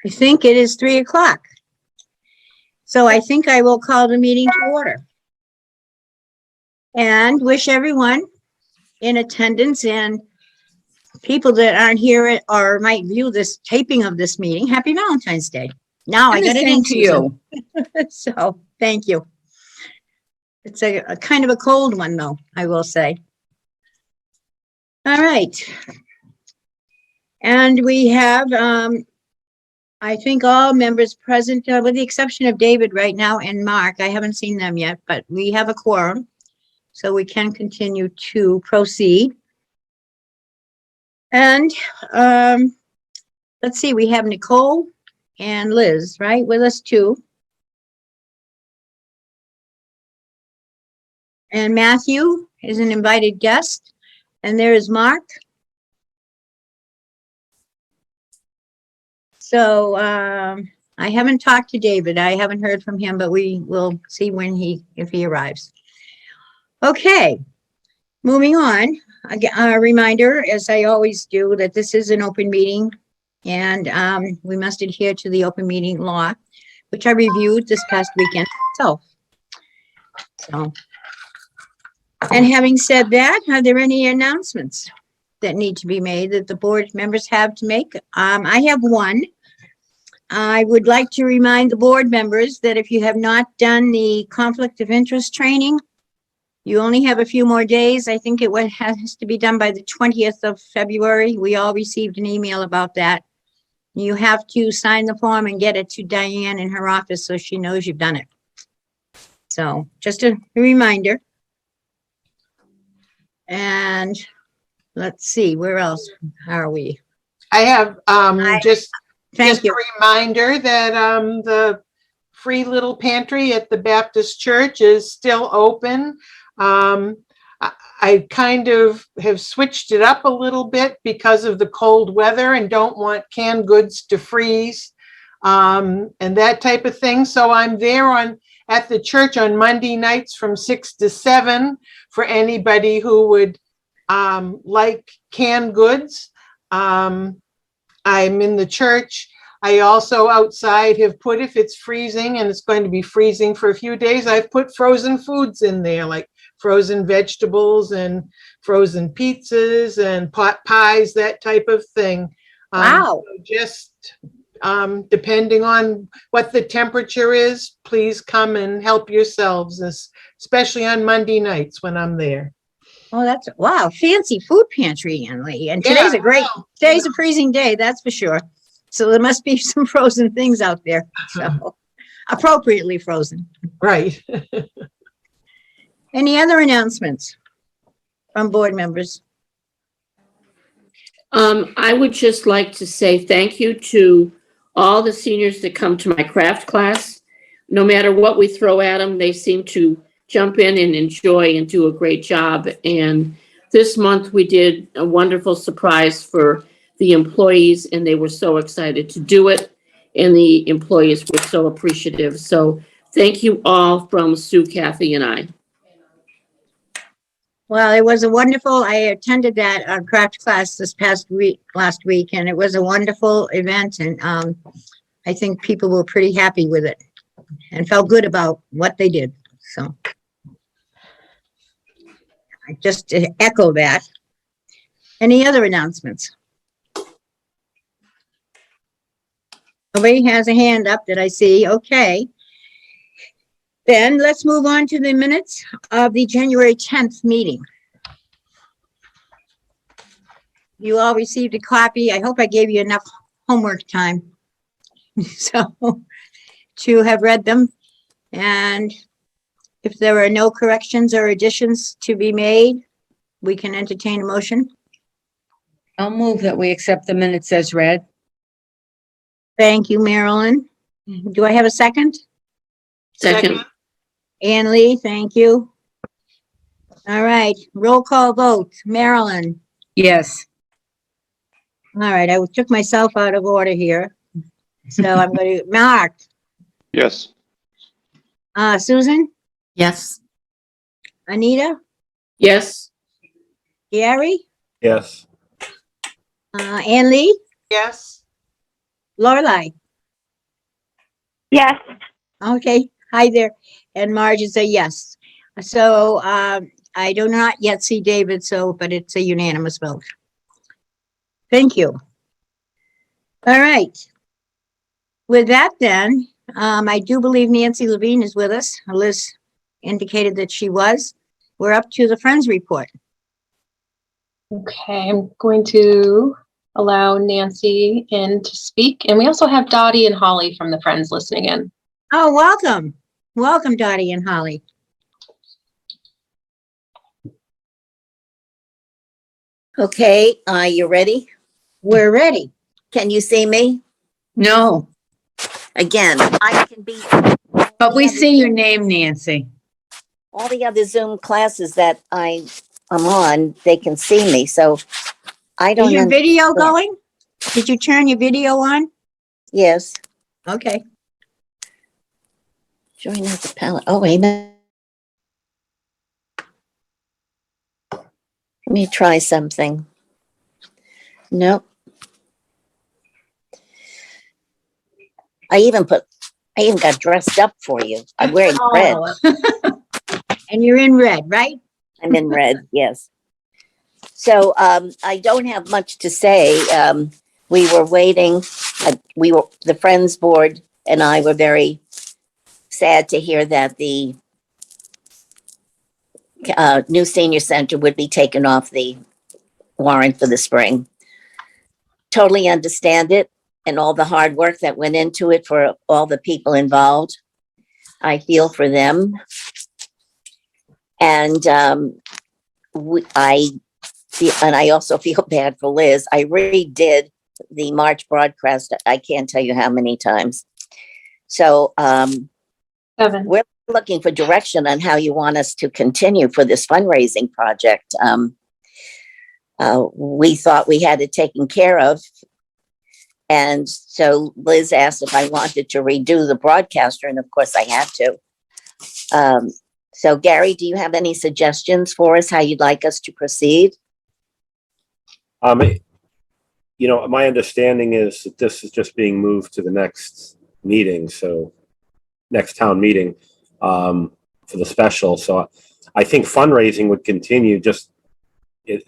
I think it is 3 o'clock. So I think I will call the meeting to order. And wish everyone in attendance and people that aren't here or might view this taping of this meeting, happy Valentine's Day. Now I And the got it same in, to you. Susan. So, thank you. It's a kind of a cold one though, I will say. All right. And we have, I think all members present, with the exception of David right now and Mark. I haven't seen them yet, but we have a quorum, so we can continue to proceed. And let's see, we have Nicole and Liz, right, with us too. And Matthew is an invited guest. And there is Mark. So I haven't talked to David. I haven't heard from him, but we will see if he arrives. Okay, moving on. A reminder, as I always do, that this is an open meeting and we must adhere to the open meeting law, which I reviewed this past weekend myself. So, and having said that, are there any announcements that need to be made that the board members have to make? I have one. I would like to remind the board members that if you have not done the conflict of interest training, you only have a few more days. I think it has to be done by the 20th of February. We all received an email about that. You have to sign the form and get it to Diane in her office so she knows you've done it. So just a reminder. And let's see, where else are we? I have just Thank you. a reminder that the free little pantry at the Baptist Church is still open. I kind of have switched it up a little bit because of the cold weather and don't want canned goods to freeze and that type of thing. So I'm there at the church on Monday nights from 6 to 7 for anybody who would like canned goods. I'm in the church. I also outside have put, if it's freezing and it's going to be freezing for a few days, I've put frozen foods in there, like frozen vegetables and frozen pizzas and pot pies, that type of thing. Wow. So just depending on what the temperature is, please come and help yourselves, especially on Monday nights when I'm there. Oh, that's, wow, fancy food pantry, Ann Lee. And today's a freezing day, that's for sure. So there must be some frozen things out there. So appropriately frozen. Right. Any other announcements from board members? I would just like to say thank you to all the seniors that come to my craft class. No matter what we throw at them, they seem to jump in and enjoy and do a great job. And this month we did a wonderful surprise for the employees, and they were so excited to do it. And the employees were so appreciative. So thank you all from Sue, Kathy, and I. Well, it was a wonderful, I attended that craft class last week, and it was a wonderful event. And I think people were pretty happy with it and felt good about what they did. So I just echo that. Any other announcements? Nobody has a hand up that I see. Okay. Then let's move on to the minutes of the January 10th meeting. You all received a copy. I hope I gave you enough homework time so to have read them. And if there are no corrections or additions to be made, we can entertain a motion. I'll move that we accept the minutes as read. Thank you, Marilyn. Do I have a second? Second. Ann Lee, thank you. All right, roll call vote. Marilyn. Yes. All right, I took myself out of order here. So I'm going to, Mark. Yes. Susan, Yes. Anita, Yes. Gary, Yes. Ann Lee, Yes. Lorelei. Yes. Okay, hi there. And Marge is a yes. So I do not yet see David, so, but it's a unanimous vote. Thank you. All right. With that then, I do believe Nancy Levine is with us. Liz indicated that she was. We're up to the Friends report. Okay, I'm going to allow Nancy in to speak. And we also have Dottie and Holly from the Friends listening in. Oh, welcome. Welcome, Dottie and Holly. Okay, you ready? We're ready. Can you see me? No, Again, I can be. but we see your name, Nancy. All the other Zoom classes that I'm on, they can see me, so I Is don't your know. video going? Did you turn your video on? Yes, Okay. join as a palette. Oh, wait a minute. Let me try something. Nope. I even got dressed up for you. I'm wearing red. Oh. And you're in red, right? I'm in red, yes. So I don't have much to say. We were waiting. The Friends Board and I were very sad to hear that the new senior center would be taken off the warrant for the spring. Totally understand it and all the hard work that went into it for all the people involved. I feel for them. And I also feel bad for Liz. I redid the March broadcast. I can't tell you how many times. So 7. we're looking for direction on how you want us to continue for this fundraising project. We thought we had it taken care of. And so Liz asked if I wanted to redo the broadcaster, and of course I had to. So Gary, do you have any suggestions for us, how you'd like us to proceed? My understanding is that this is just being moved to the next meeting, so next town meeting for the special. So I think fundraising would continue.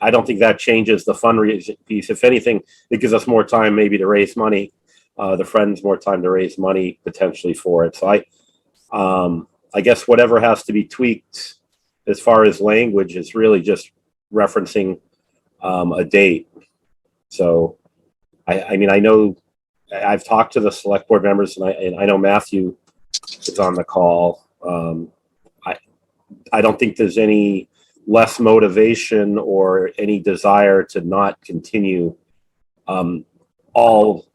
I don't think that changes the fundraising piece. If anything, it gives us more time maybe to raise money. The Friends more time to raise money potentially for it. So I guess whatever has to be tweaked as far as language is really just referencing a date. So, I mean, I know I've talked to the select board members, and I know Matthew is on the call. I don't think there's any less motivation or any desire to not continue all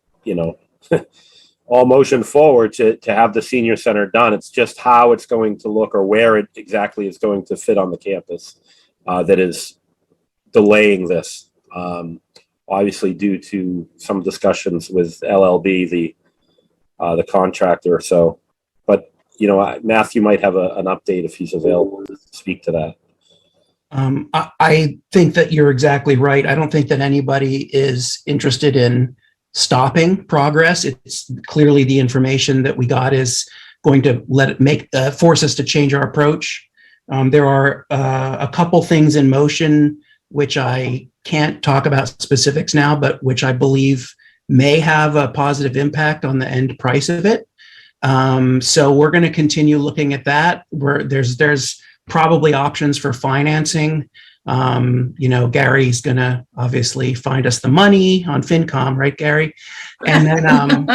motion forward to have the senior center done. It's just how it's going to look or where it exactly is going to fit on the campus that is delaying this. Obviously due to some discussions with LLB, the contractor. So, but Matthew might have an update if he's available to speak to that. I think that you're exactly right. I don't think that anybody is interested in stopping progress. It's clearly the information that we got is going to force us to change our approach. There are a couple things in motion which I can't talk about specifics now, but which I believe may have a positive impact on the end price of it. So we're going to continue looking at that. There's probably options for financing. Gary's going to obviously find us the money on FinCom, right, Gary? And then,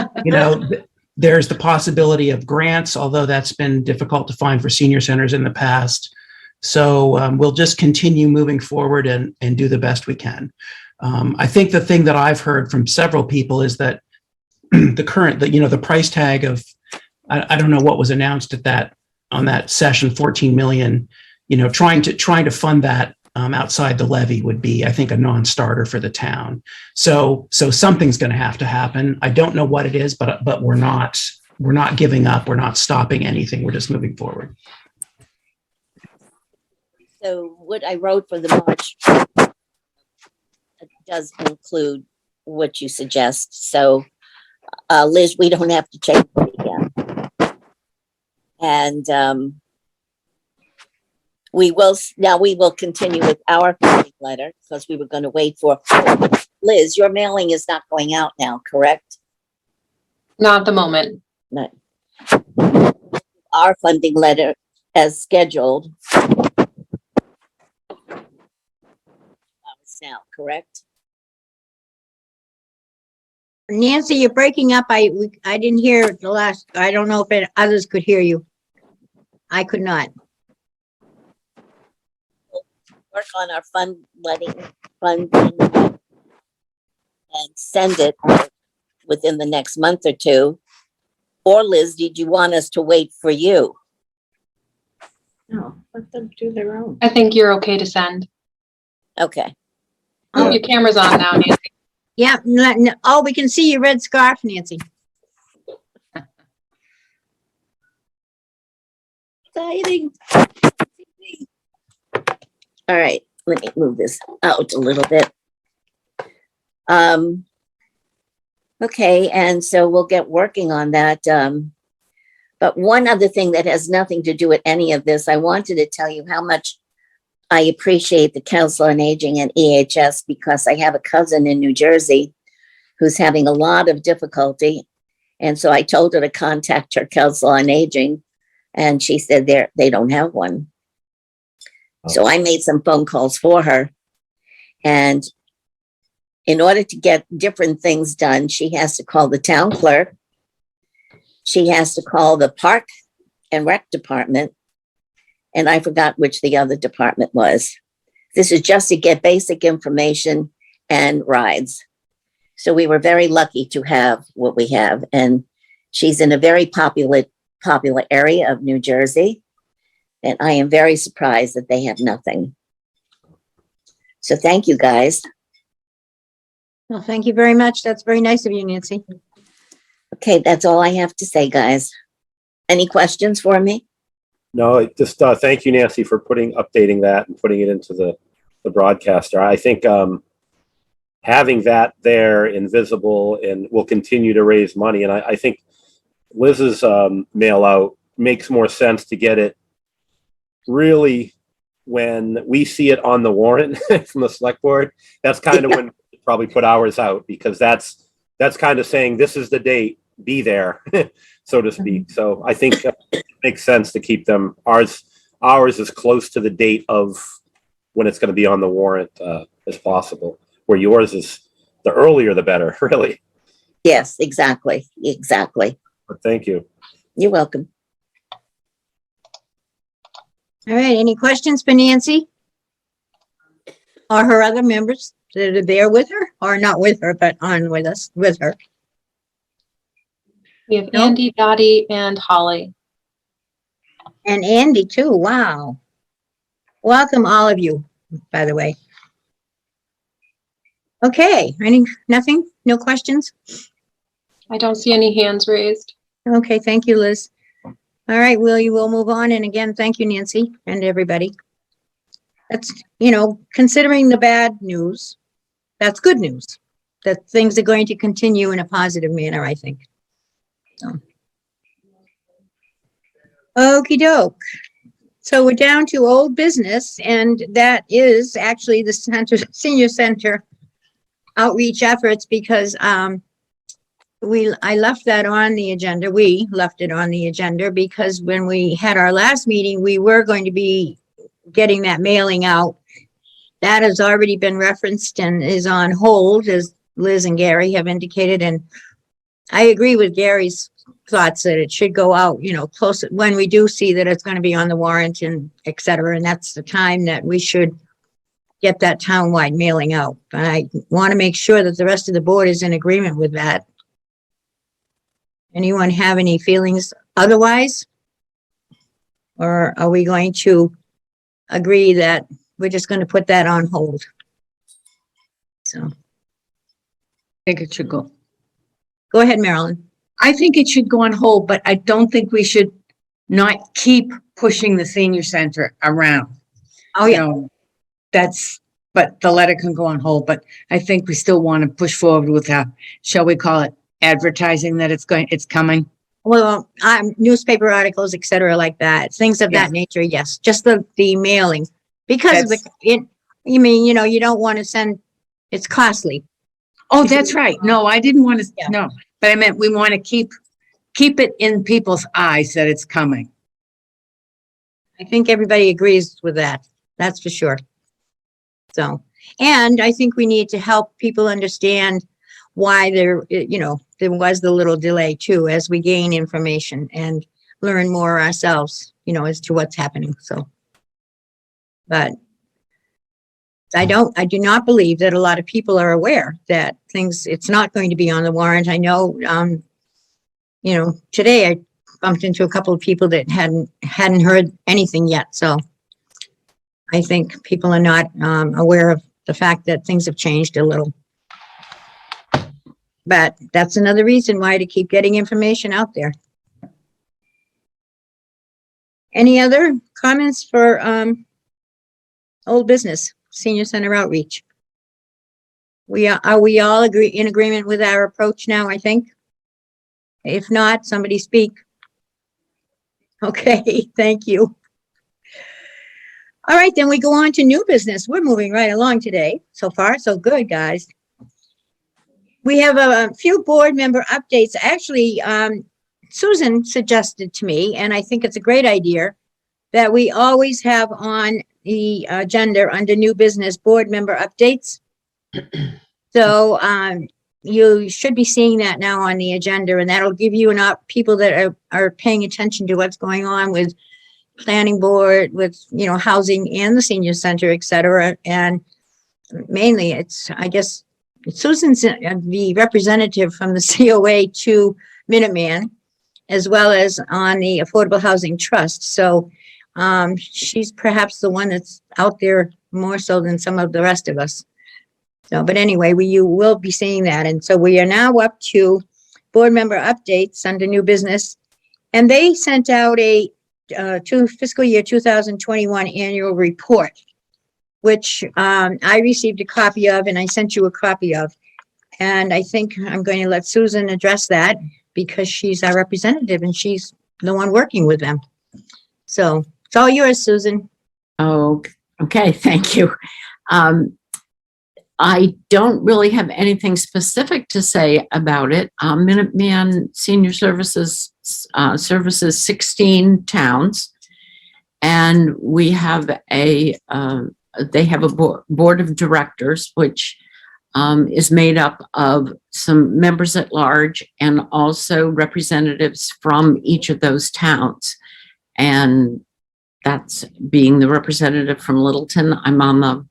there's the possibility of grants, although that's been difficult to find for senior centers in the past. So we'll just continue moving forward and do the best we can. I think the thing that I've heard from several people is that the price tag of, I don't know what was announced on that session, 14 million, trying to fund that outside the levy would be, I think, a non-starter for the town. So something's going to have to happen. I don't know what it is, but we're not giving up. We're not stopping anything. We're just moving forward. So what I wrote for the March does include what you suggest. So Liz, we don't have to change it again. And we will continue with our letter because we were going to wait for Liz. Your mailing is not going out now, correct? Not at the moment. No. Our funding letter as scheduled. Now, correct? Nancy, you're breaking up. I didn't hear the last, I don't know if others could hear you. I could not. Work on our funding and send it within the next month or two. Or Liz, did you want us to wait for you? No, let them do their own. I think you're okay to send. Okay. Oh, your camera's on now, Nancy. Yeah, oh, we can see your red scarf, Nancy. Exciting. All right, let me move this out a little bit. Okay, and so we'll get working on that. But one other thing that has nothing to do with any of this, I wanted to tell you how much I appreciate the Council on Aging and EHS, because I have a cousin in New Jersey who's having a lot of difficulty. And so I told her to contact her Council on Aging, and she said they don't have one. So I made some phone calls for her. And in order to get different things done, she has to call the town clerk. She has to call the park and rec department. And I forgot which the other department was. This is just to get basic information and rides. So we were very lucky to have what we have. And she's in a very popular area of New Jersey. And I am very surprised that they have nothing. So thank you, guys. Well, thank you very much. That's very nice of you, Nancy. Okay, that's all I have to say, guys. Any questions for me? No, just thank you, Nancy, for updating that and putting it into the broadcaster. I think having that there invisible and will continue to raise money. And I think Liz's mail out makes more sense to get it really when we see it on the warrant from the select board. That's kind of when we probably put ours out, because that's kind of saying this is the date, be there, so to speak. So I think it makes sense to keep them. Ours is close to the date of when it's going to be on the warrant as possible, where yours is the earlier the better, really. Yes, exactly. But thank you. You're welcome. All right, any questions for Nancy? Or her other members that are there with her, or not with her, but on with us, with her? We have Nope. Andy, Dottie, and Holly. And Andy too, wow. Welcome all of you, by the way. Okay, nothing? No questions? I don't see any hands raised. Okay, thank you, Liz. All right, we'll move on. And again, thank you, Nancy, and everybody. That's, considering the bad news, that's good news, that things are going to continue in a positive manner, I think. So. Okey doke. So we're down to old business, and that is actually the senior center outreach efforts, because I left that on the agenda. We left it on the agenda because when we had our last meeting, we were going to be getting that mailing out. That has already been referenced and is on hold, as Liz and Gary have indicated. And I agree with Gary's thoughts that it should go out, close when we do see that it's going to be on the warrant and et cetera. And that's the time that we should get that townwide mailing out. But I want to make sure that the rest of the board is in agreement with that. Anyone have any feelings otherwise? Or are we going to agree that we're just going to put that on hold? So, I think it should go. go ahead, Marilyn. I think it should go on hold, but I don't think we should not keep pushing the senior center around. Oh, yeah. But the letter can go on hold, but I think we still want to push forward with shall we call it advertising that it's coming? Well, newspaper articles, et cetera, like that, things of that nature, yes, just the mailing. Because of you mean, you don't want to send, it's costly. Oh, that's right. No, I didn't want to, Yeah. no, but I meant we want to keep it in people's eyes that it's coming. I think everybody agrees with that. That's for sure. So, and I think we need to help people understand why there was the little delay too, as we gain information and learn more ourselves, as to what's happening. So, but I do not believe that a lot of people are aware that it's not going to be on the warrant. I know, today I bumped into a couple of people that hadn't heard anything yet. So I think people are not aware of the fact that things have changed a little. But that's another reason why to keep getting information out there. Any other comments for old business, senior center outreach? Are we all in agreement with our approach now, I think? If not, somebody speak. Okay, thank you. All right, then we go on to new business. We're moving right along today. So far, so good, guys. We have a few board member updates. Actually, Susan suggested to me, and I think it's a great idea, that we always have on the agenda under new business board member updates. So you should be seeing that now on the agenda, and that'll give you people that are paying attention to what's going on with planning board, with housing and the senior center, et cetera. And mainly it's, I guess, Susan's the representative from the COA to Minuteman, as well as on the Affordable Housing Trust. So she's perhaps the one that's out there more so than some of the rest of us. So, but anyway, you will be seeing that. And so we are now up to board member updates under new business. And they sent out a fiscal year 2021 annual report, which I received a copy of, and I sent you a copy of. And I think I'm going to let Susan address that because she's our representative and she's the one working with them. So it's all yours, Susan. Oh, okay. Thank you. I don't really have anything specific to say about it. Minuteman Senior Services services 16 towns, and we have they have a board of directors, which is made up of some members at large and also representatives from each of those towns. And that's being the representative from Littleton. I'm on the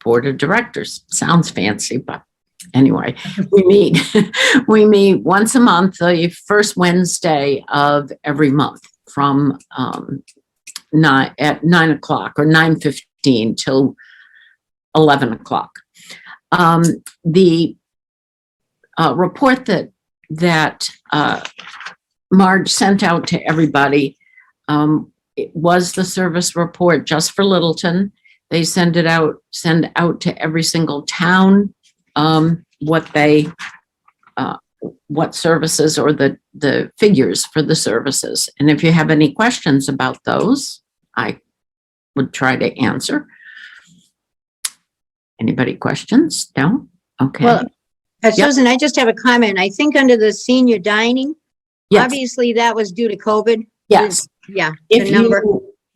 board of directors. Sounds fancy, but anyway, we meet once a month, the first Wednesday of every month from at 9 o'clock or 9:15 till 11 o'clock. The report that Marge sent out to everybody, it was the service report just for Littleton. They send out to every single town what services or the figures for the services. And if you have any questions about those, I would try to answer. Anybody questions? No? Okay. Well, Susan, I just have a comment. I think under the senior dining, Yes. obviously that was due to COVID. Yes. Yeah, the number.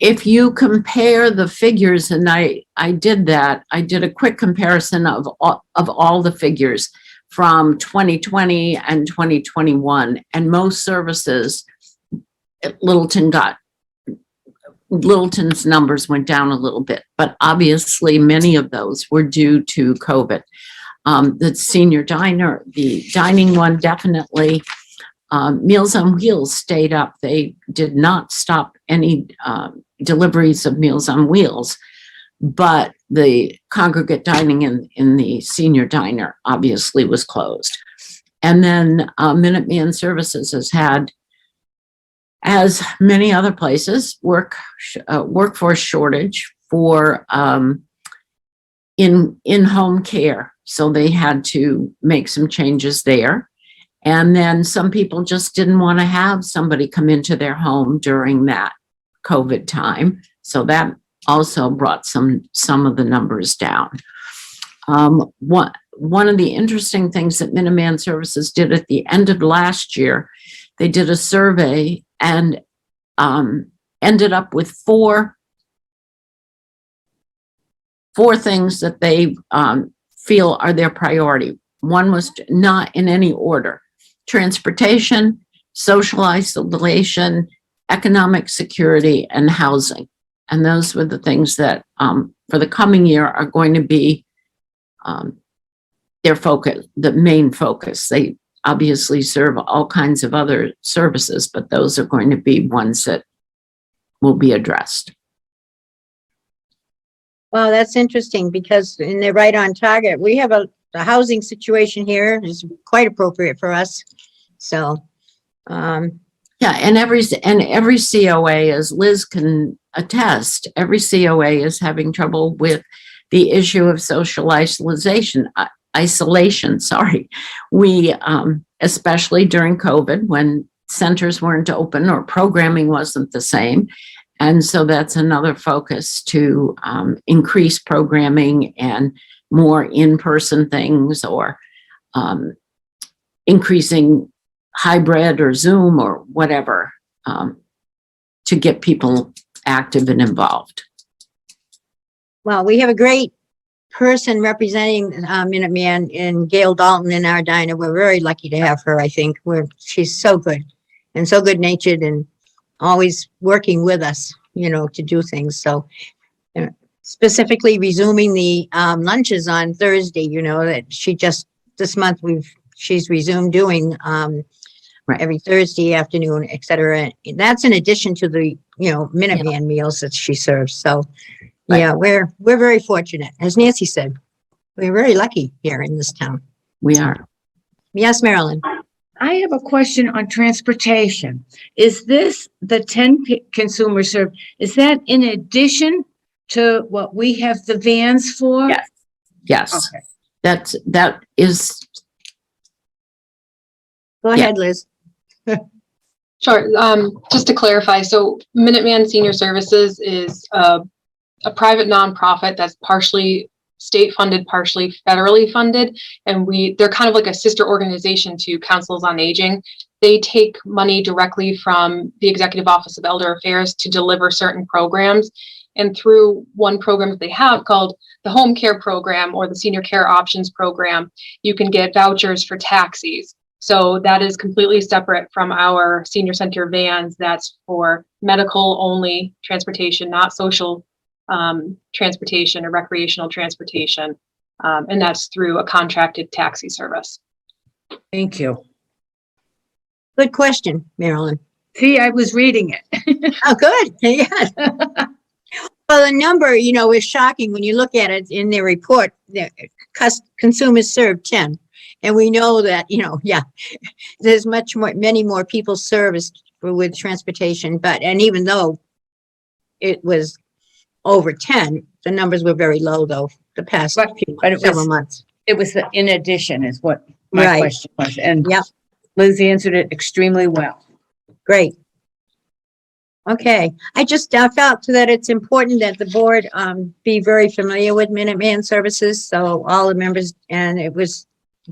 If you compare the figures, and I did that, I did a quick comparison of all the figures from 2020 and 2021, and most services, Littleton's numbers went down a little bit, but obviously many of those were due to COVID. The senior diner, the dining one, definitely. Meals on Wheels stayed up. They did not stop any deliveries of Meals on Wheels, but the congregate dining in the senior diner obviously was closed. And then Minuteman Services has had, as many other places, workforce shortage for in-home care. So they had to make some changes there. And then some people just didn't want to have somebody come into their home during that COVID time. So that also brought some of the numbers down. One of the interesting things that Minuteman Services did at the end of last year, they did a survey and ended up with four things that they feel are their priority. One was not in any order: transportation, social isolation, economic security, and housing. And those were the things that for the coming year are going to be their focus, the main focus. They obviously serve all kinds of other services, but those are going to be ones that will be addressed. Well, that's interesting because they're right on target. We have the housing situation here is quite appropriate for us. So, yeah, and every COA, as Liz can attest, every COA is having trouble with the issue of social isolation. We, especially during COVID, when centers weren't open or programming wasn't the same. And so that's another focus to increase programming and more in-person things, or increasing hybrid or Zoom or whatever to get people active and involved. well, we have a great person representing Minuteman in Gail Dalton in our diner. We're very lucky to have her. I think she's so good and so good natured and always working with us, to do things. So specifically resuming the lunches on Thursday, that she just this month she's resumed doing Right. every Thursday afternoon, et cetera. And that's in addition to the Minuteman meals that she serves. So Right. yeah, we're very fortunate. As Nancy said, we're very lucky here in this town. We are. Yes, Marilyn. I have a question on transportation. Is this the 10 consumer served? Is that in addition to what we have the vans for? Yes. Yes. Okay. That is, Go Yeah. ahead, Liz. Sure. Just to clarify, so Minuteman Senior Services is a private nonprofit that's partially state funded, partially federally funded, and they're kind of like a sister organization to Councils on Aging. They take money directly from the Executive Office of Elder Affairs to deliver certain programs. And through one program that they have called the Home Care Program or the Senior Care Options Program, you can get vouchers for taxis. So that is completely separate from our senior center vans. That's for medical only transportation, not social transportation or recreational transportation. And that's through a contracted taxi service. Thank you. Good question, Marilyn. See, I was reading it. Oh, good. Yes. Well, the number, is shocking when you look at it in their report. Consumers served 10. And we know that, there's many more people serviced with transportation, and even though it was over 10, the numbers were very low though, the past But it several was, months. it was the in addition is what my Right. question was. And Yep. Liz answered it extremely well. Great. Okay, I just felt that it's important that the board be very familiar with Minuteman Services, so all the members, and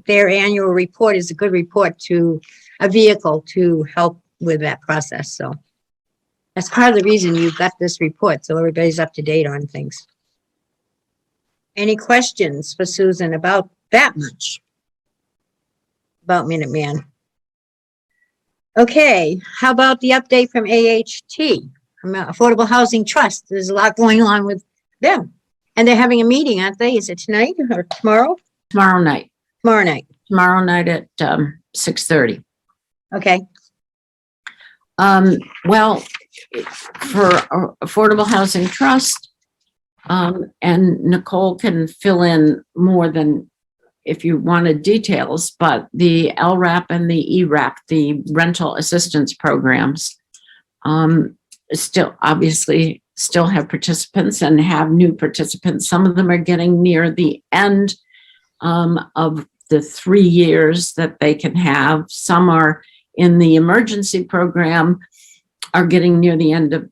their annual report is a good report to a vehicle to help with that process. So that's part of the reason you've got this report, so everybody's up to date on things. Any questions for Susan about that much? About Minuteman? Okay, how about the update from AHT, from Affordable Housing Trust? There's a lot going on with them. And they're having a meeting, aren't they? Is it tonight or tomorrow? tomorrow night. Tomorrow night. Tomorrow night at 6:30. Okay. Well, for Affordable Housing Trust, and Nicole can fill in more than if you wanted details, but the LRAP and the ERAP, the rental assistance programs, still obviously still have participants and have new participants. Some of them are getting near the end of the 3 years that they can have. Some are in the emergency program, are getting near the end of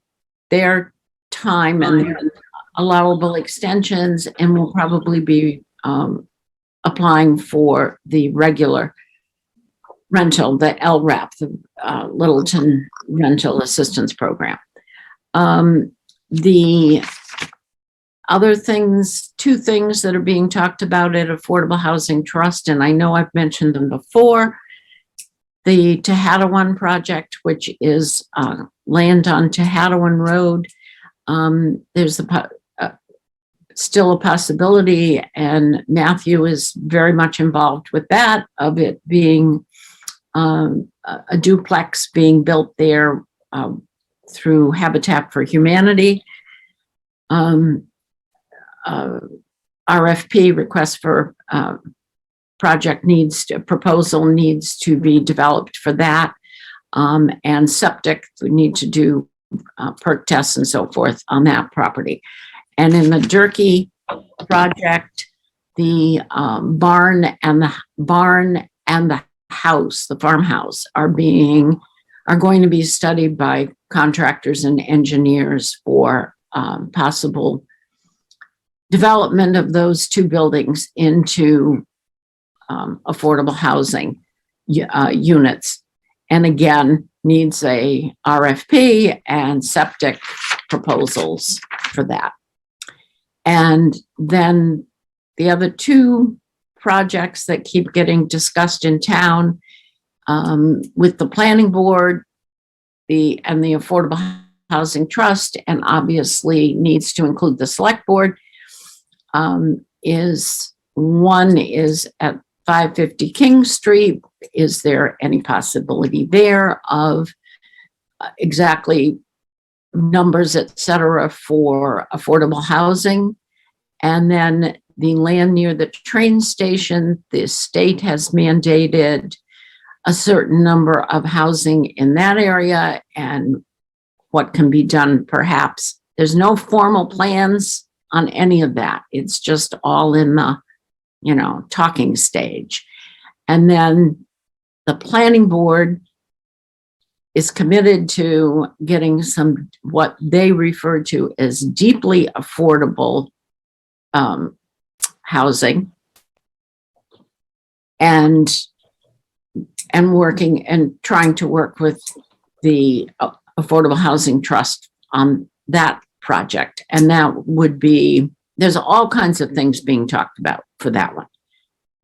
their time and then allowable extensions, and will probably be applying for the regular rental, the LRAP, the Littleton Rental Assistance Program. The other things, two things that are being talked about at Affordable Housing Trust, and I know I've mentioned them before, the Tehadawon project, which is land on Tehadawon Road. There's still a possibility, and Matthew is very much involved with that, of it being a duplex being built there through Habitat for Humanity. RFP, request for proposal needs to be developed for that. And septic, we need to do perk tests and so forth on that property. And in the Durkee project, the barn and the house, the farmhouse, are going to be studied by contractors and engineers for possible development of those two buildings into affordable housing units. And again, needs a RFP and septic proposals for that. And then the other two projects that keep getting discussed in town with the planning board and the Affordable Housing Trust, and obviously needs to include the select board, is at 550 King Street. Is there any possibility there of exactly numbers, et cetera, for affordable housing? And then the land near the train station, the state has mandated a certain number of housing in that area, and what can be done perhaps. There's no formal plans on any of that. It's just all in the, talking stage. And then the planning board is committed to getting some, what they refer to as deeply affordable housing, and working and trying to work with the Affordable Housing Trust on that project. And that would be, there's all kinds of things being talked about for that one.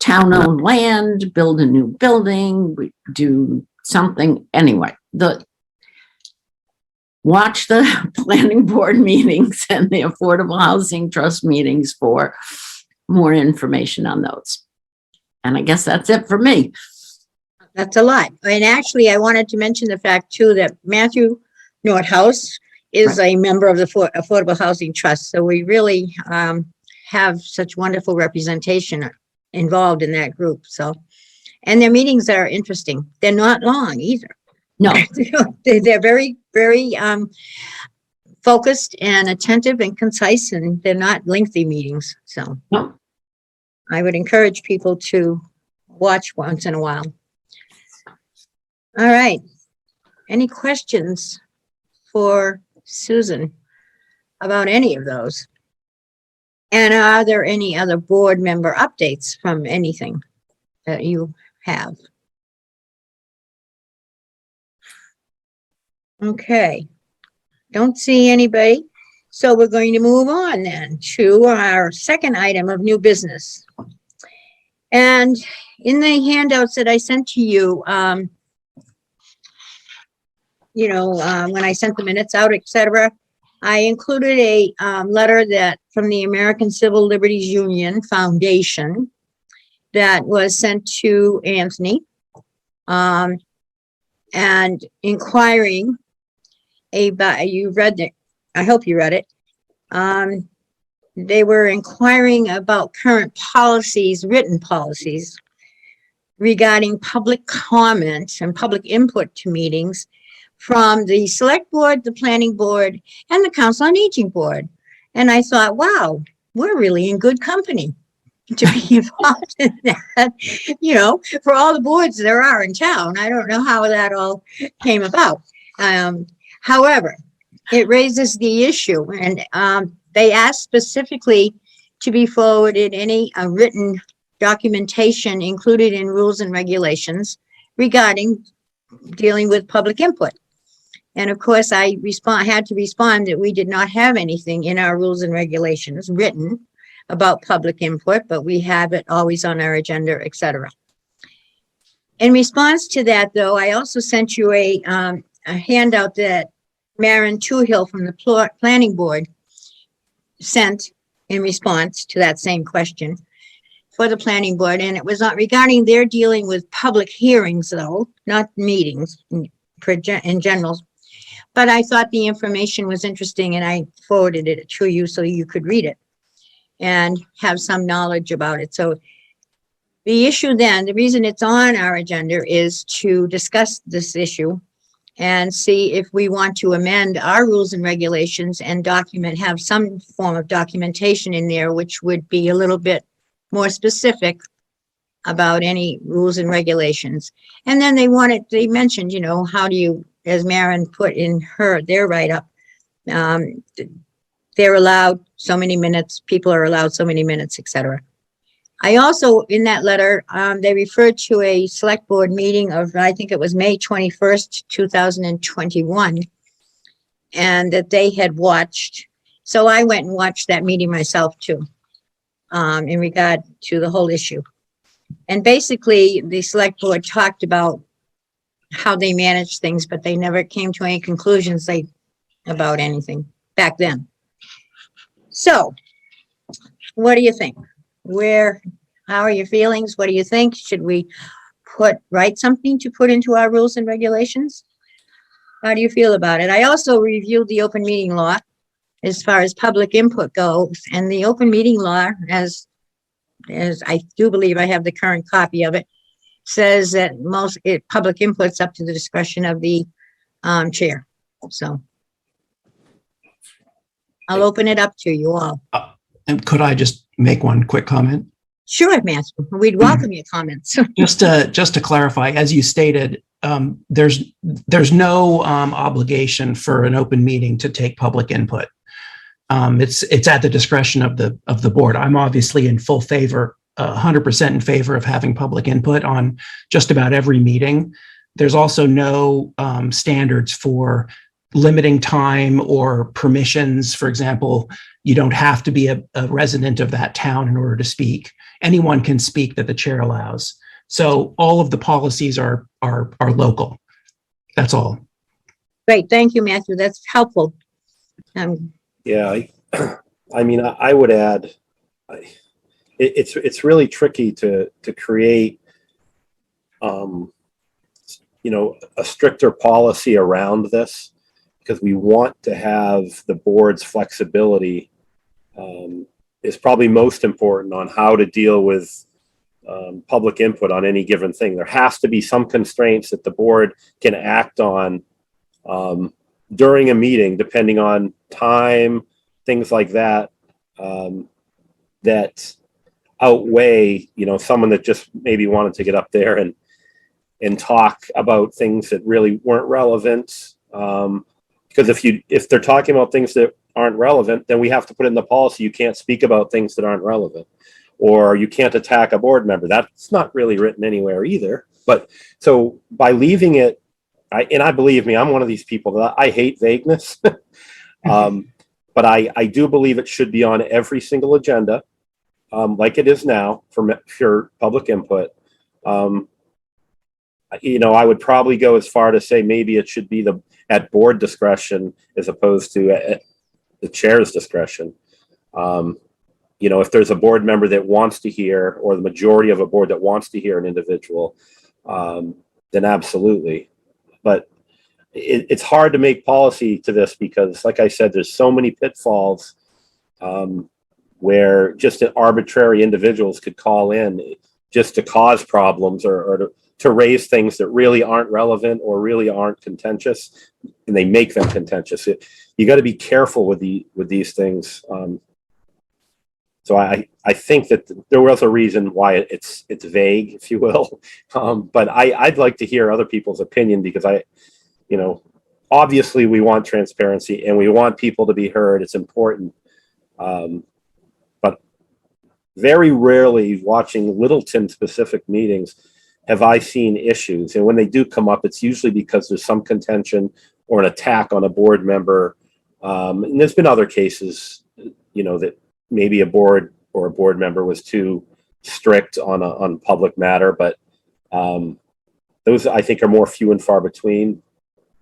Town-owned land, build a new building, we do something. Anyway, watch the planning board meetings and the Affordable Housing Trust meetings for more information on those. And I guess that's it for me. That's a lot. And actually, I wanted to mention the fact too that Matthew Nordhaus is a member of the Affordable Housing Trust. So we really have such wonderful representation involved in that group. So, and their meetings are interesting. They're not long either. No, They're very, very focused and attentive and concise, and they're not lengthy meetings. So no. I would encourage people to watch once in a while. All right. Any questions for Susan about any of those? And are there any other board member updates from anything that you have? Okay. Don't see anybody. So we're going to move on then to our second item of new business. And in the handouts that I sent to you, when I sent the minutes out, etc., I included a letter that from the American Civil Liberties Union Foundation that was sent to Anthony, and inquiring about, you read it, I hope you read it. They were inquiring about current policies, written policies, regarding public comment and public input to meetings from the select board, the planning board, and the council on aging board. And I thought, wow, we're really in good company. to be involved in that, for all the boards there are in town. I don't know how that all came about. However, it raises the issue, and they asked specifically to be forwarded any written documentation included in rules and regulations regarding dealing with public input. And of course, I had to respond that we did not have anything in our rules and regulations written about public input, but we have it always on our agenda, etc. In response to that, though, I also sent you a handout that Maren Toohill from the Planning Board sent in response to that same question for the Planning Board, and it was not regarding their dealing with public hearings, though, not meetings in general. But I thought the information was interesting, and I forwarded it to you so you could read it and have some knowledge about it. So the issue then, the reason it's on our agenda is to discuss this issue and see if we want to amend our rules and regulations and have some form of documentation in there, which would be a little bit more specific about any rules and regulations. And then they mentioned, how do you, as Maren put in their write-up, they're allowed so many minutes, people are allowed so many minutes, etc. I also, in that letter, they referred to a select board meeting of, I think it was May 21st, 2021, and that they had watched. So I went and watched that meeting myself too, in regard to the whole issue. And basically, the select board talked about how they managed things, but they never came to any conclusions about anything back then. So, what do you think? How are your feelings? What do you think? Should we write something to put into our rules and regulations? How do you feel about it? I also reviewed the open meeting law as far as public input goes, and the open meeting law, as I do believe I have the current copy of it, says that public input's up to the discretion of the chair. So I'll open it up to you all. And could I just make one quick comment? Sure, Matthew. We'd welcome your comments. Just to clarify, as you stated, there's no obligation for an open meeting to take public input. It's at the discretion of the board. I'm obviously in full favor, 100% in favor of having public input on just about every meeting. There's also no standards for limiting time or permissions. For example, you don't have to be a resident of that town in order to speak. Anyone can speak that the chair allows. So all of the policies are local. That's all. Great, thank you, Matthew. That's helpful. Yeah, I mean, I would add, it's really tricky to create, a stricter policy around this, because we want to have the board's flexibility is probably most important on how to deal with public input on any given thing. There has to be some constraints that the board can act on during a meeting, depending on time, things like that, that outweigh, someone that just maybe wanted to get up there and talk about things that really weren't relevant. Because if they're talking about things that aren't relevant, then we have to put in the policy, you can't speak about things that aren't relevant, or you can't attack a board member. That's not really written anywhere either. But so by leaving it, I believe me, I'm one of these people that I hate vagueness. But I do believe it should be on every single agenda, like it is now for public input. I would probably go as far to say maybe it should be at board discretion as opposed to at the chair's discretion. If there's a board member that wants to hear, or the majority of a board that wants to hear an individual, then absolutely. But it's hard to make policy to this because, like I said, there's so many pitfalls where just arbitrary individuals could call in just to cause problems or to raise things that really aren't relevant or really aren't contentious, and they make them contentious. You got to be careful with these things. So I think that there was a reason why it's vague, if you will. But I'd like to hear other people's opinion because obviously we want transparency and we want people to be heard. It's important. But very rarely watching Littleton specific meetings have I seen issues. And when they do come up, it's usually because there's some contention or an attack on a board member. And there's been other cases, that maybe a board or a board member was too strict on public matter, but those I think are more few and far between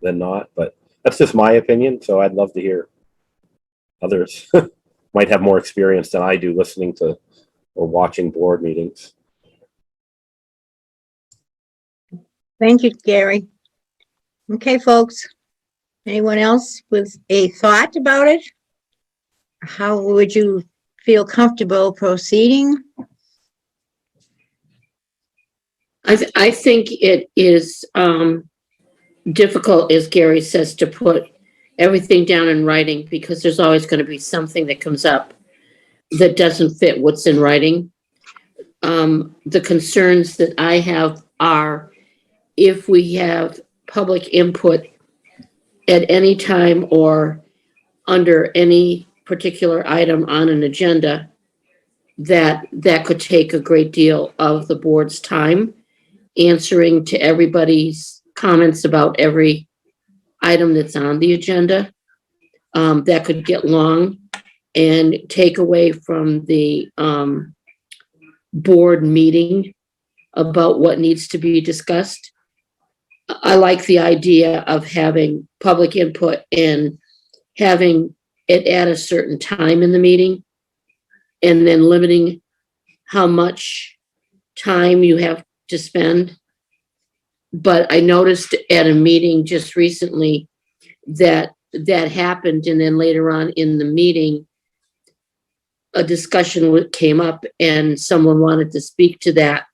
than not. But that's just my opinion. So I'd love to hear others might have more experience than I do listening to or watching board meetings. Thank you, Gary. Okay, folks. Anyone else with a thought about it? How would you feel comfortable proceeding? I think it is difficult, as Gary says, to put everything down in writing because there's always going to be something that comes up that doesn't fit what's in writing. The concerns that I have are if we have public input at any time or under any particular item on an agenda, that could take a great deal of the board's time answering to everybody's comments about every item that's on the agenda. That could get long and take away from the board meeting about what needs to be discussed. I like the idea of having public input and having it at a certain time in the meeting and then limiting how much time you have to spend. But I noticed at a meeting just recently that happened, and then later on in the meeting, a discussion came up and someone wanted to speak to that.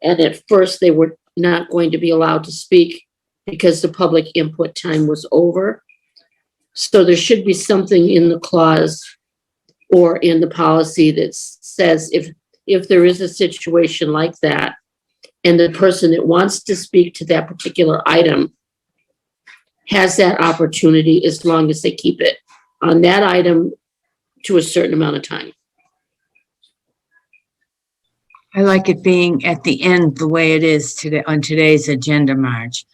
And at first they were not going to be allowed to speak because the public input time was over. So there should be something in the clause or in the policy that says if there is a situation like that and the person that wants to speak to that particular item has that opportunity as long as they keep it on that item to a certain amount of time. I like it being at the end the way it is today on today's agenda, Marge.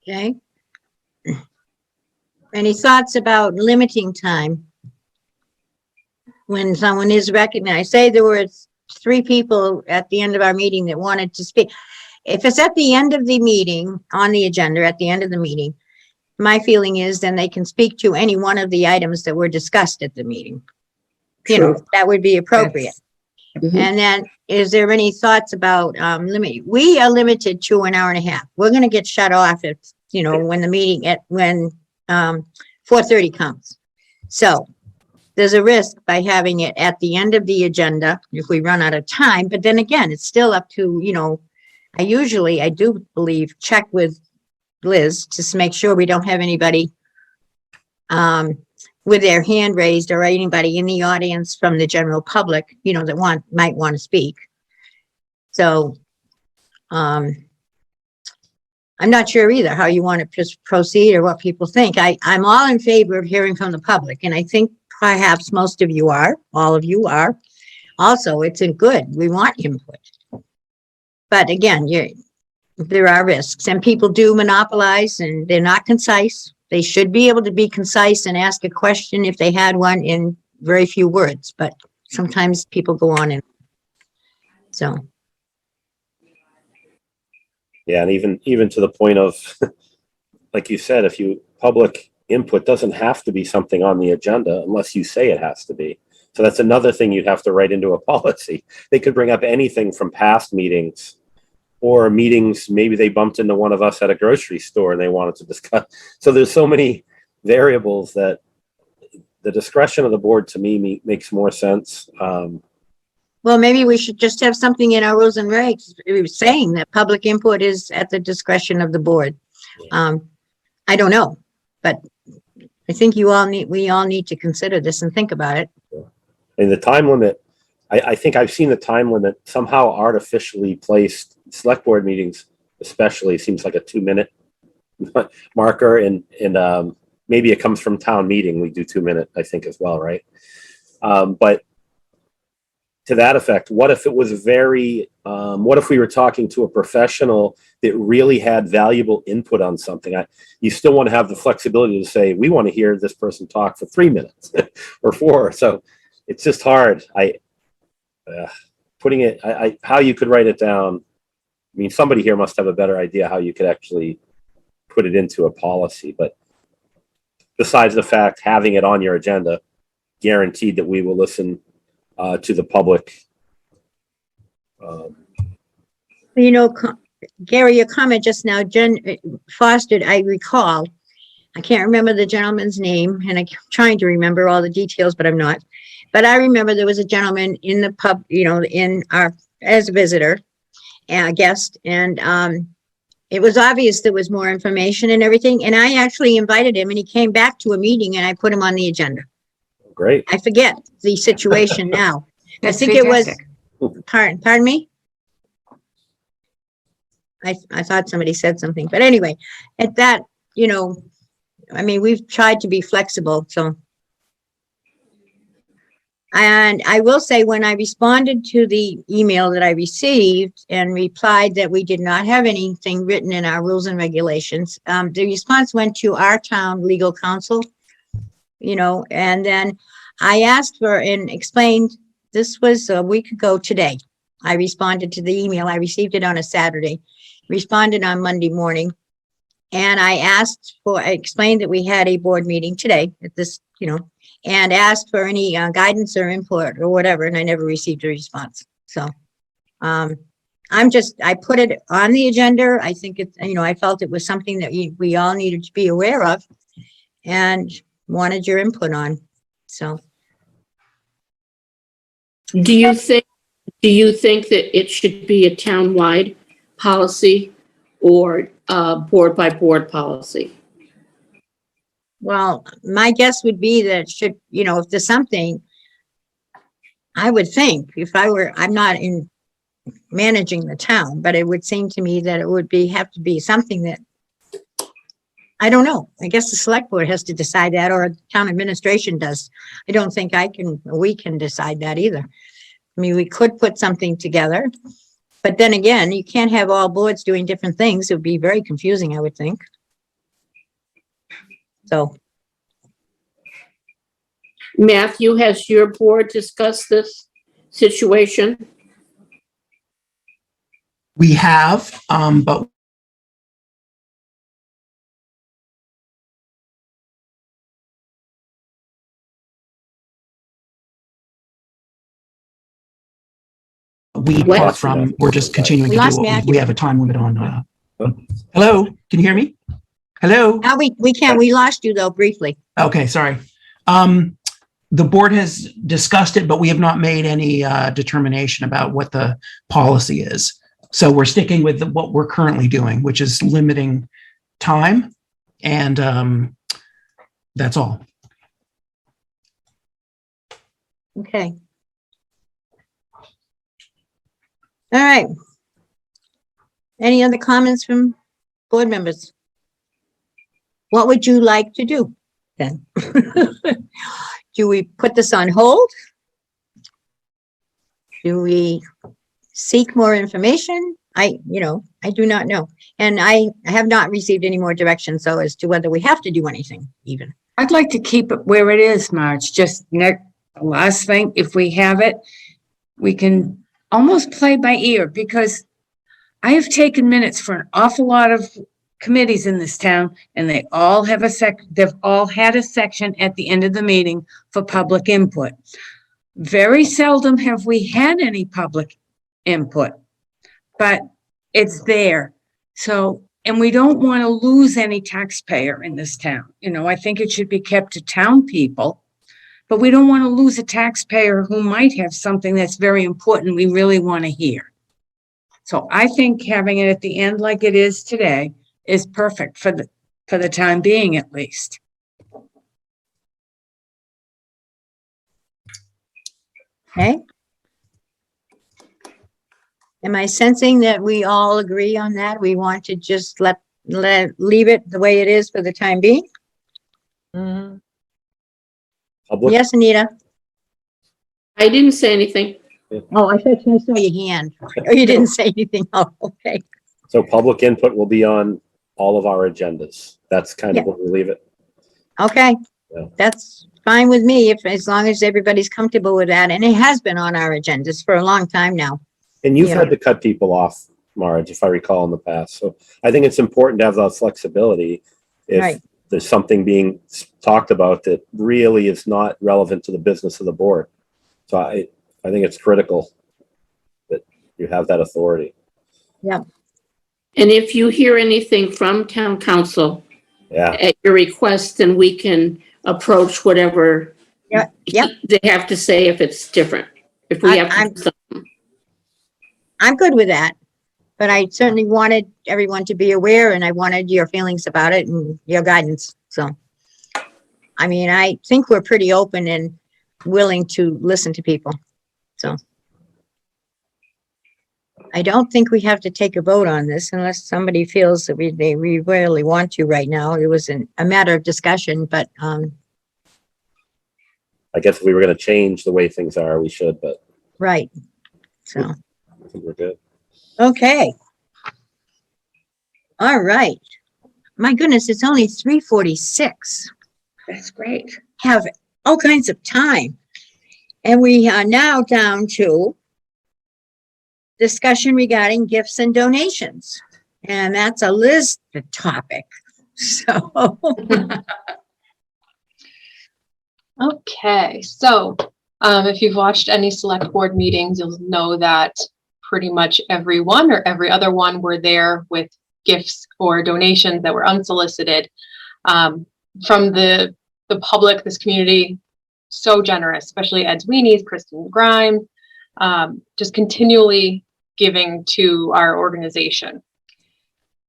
Okay. Any thoughts about limiting time when someone is recognized? Say there were 3 people at the end of our meeting that wanted to speak. If it's at the end of the meeting, on the agenda, at the end of the meeting, my feeling is then they can speak to any one of the items that were discussed at the meeting. That would be appropriate. Mhm. And then, is there any thoughts about limit? We are limited to an hour and a half. We're going to get shut off if, when the meeting when 4:30 comes. So there's a risk by having it at the end of the agenda if we run out of time. But then again, it's still up to, I do believe, check with Liz to make sure we don't have anybody with their hand raised or anybody in the audience from the general public, that might want to speak. So I'm not sure either how you want to just proceed or what people think. I'm all in favor of hearing from the public, and I think perhaps most of you are, all of you are. Also, it's good. We want input. But again, there are risks, and people do monopolize, and they're not concise. They should be able to be concise and ask a question if they had one in very few words, but sometimes people go on and so. Yeah, and even to the point of, like you said, public input doesn't have to be something on the agenda unless you say it has to be. So that's another thing you'd have to write into a policy. They could bring up anything from past meetings or meetings. Maybe they bumped into one of us at a grocery store and they wanted to discuss. So there's so many variables that the discretion of the board to me makes more sense. Well, maybe we should just have something in our rules and regs saying that public input is at the discretion of the board. I don't know, but I think we all need to consider this and think about it. And the time limit, I think I've seen the time limit somehow artificially placed. Select board meetings especially seems like a 2-minute marker, and maybe it comes from town meeting. We do 2-minute, I think, as well, right? But to that effect, what if it was what if we were talking to a professional that really had valuable input on something? You still want to have the flexibility to say, we want to hear this person talk for 3 minutes or 4. So it's just hard. Putting it, how you could write it down. I mean, somebody here must have a better idea how you could actually put it into a policy. But besides the fact, having it on your agenda, guaranteed that we will listen to the public. You know, Gary, your comment just now, Jen fostered, I recall, I can't remember the gentleman's name, and I'm trying to remember all the details, but I'm not. But I remember there was a gentleman in the pub, you know, as a visitor, a guest, and it was obvious there was more information and everything. And I actually invited him, and he came back to a meeting, and I put him on the agenda. Great. I forget the situation now. I That's think fantastic. it was, pardon me? I thought somebody said something, but anyway, at that, you know, I mean, we've tried to be flexible, so. And I will say, when I responded to the email that I received and replied that we did not have anything written in our rules and regulations, the response went to our town legal counsel, you know, and then I asked for and explained, this was a week ago today. I responded to the email. I received it on a Saturday, responded on Monday morning. And I explained that we had a board meeting today at this, you know, and asked for any guidance or input or whatever, and I never received a response. So I put it on the agenda. I think it's, you know, I felt it was something that we all needed to be aware of and wanted your input on. So. Do you think that it should be a town-wide policy or board by board policy? Well, my guess would be that it should, you know, if there's something, I would think I'm not in managing the town, but it would seem to me that it would have to be something that, I don't know. I guess the select board has to decide that, or town administration does. I don't think we can decide that either. I mean, we could put something together, but then again, you can't have all boards doing different things. It would be very confusing, I would think. So. Matthew, has your board discussed this situation? We have, but we're just continuing to do what we have a time limit on. Hello, can you hear me? Hello? Now we can. We lost you though briefly. Okay, sorry. The board has discussed it, but we have not made any determination about what the policy is. So we're sticking with what we're currently doing, which is limiting time, and that's all. Okay. All right. Any other comments from board members? What would you like to do then? Do we put this on hold? Do we seek more information? I do not know. And I have not received any more direction, so as to whether we have to do anything even. I'd like to keep it where it is, Marge. Just last thing, if we have it, we can almost play by ear, because I have taken minutes for an awful lot of committees in this town, and they all have they've all had a section at the end of the meeting for public input. Very seldom have we had any public input, but it's there. So, and we don't want to lose any taxpayer in this town. You know, I think it should be kept to town people, but we don't want to lose a taxpayer who might have something that's very important we really want to hear. So I think having it at the end like it is today is perfect for the time being, at least. Okay. Am I sensing that we all agree on that? We want to just leave it the way it is for the time being? Mhm. Public, Yes, Anita? I didn't say anything. Oh, I thought I saw your hand. Oh, you didn't say anything. Oh, okay. so public input will be on all of our agendas. That's kind of Yeah. what we leave it. Okay. Yeah. That's fine with me, if, as long as everybody's comfortable with that. And it has been on our agendas for a long time now. And you've Yeah. had to cut people off, Marge, if I recall in the past. So I think it's important to have that flexibility. If Right. there's something being talked about that really is not relevant to the business of the board. So I think it's critical that you have that authority. And if you hear anything from town council Yeah. at your request, then we can approach whatever Yeah, yep. they have to say if it's different. If we have I'm- to, I'm good with that. But I certainly wanted everyone to be aware, and I wanted your feelings about it and your guidance. So, I mean, I think we're pretty open and willing to listen to people. So I don't think we have to take a vote on this unless somebody feels that we really want to right now. It was a matter of discussion, but, I guess if we were going to change the way things are, we should, but right. So, I think we're good. okay. All right. My goodness, it's only 3:46. that's great. Have all kinds of time. And we are now down to discussion regarding gifts and donations. And that's a list topic. So, Okay, so if you've watched any select board meetings, you'll know that pretty much every one or every other one were there with gifts or donations that were unsolicited. From the public, this community, so generous, especially Ed Sweeney's, Kristen Grimes, just continually giving to our organization.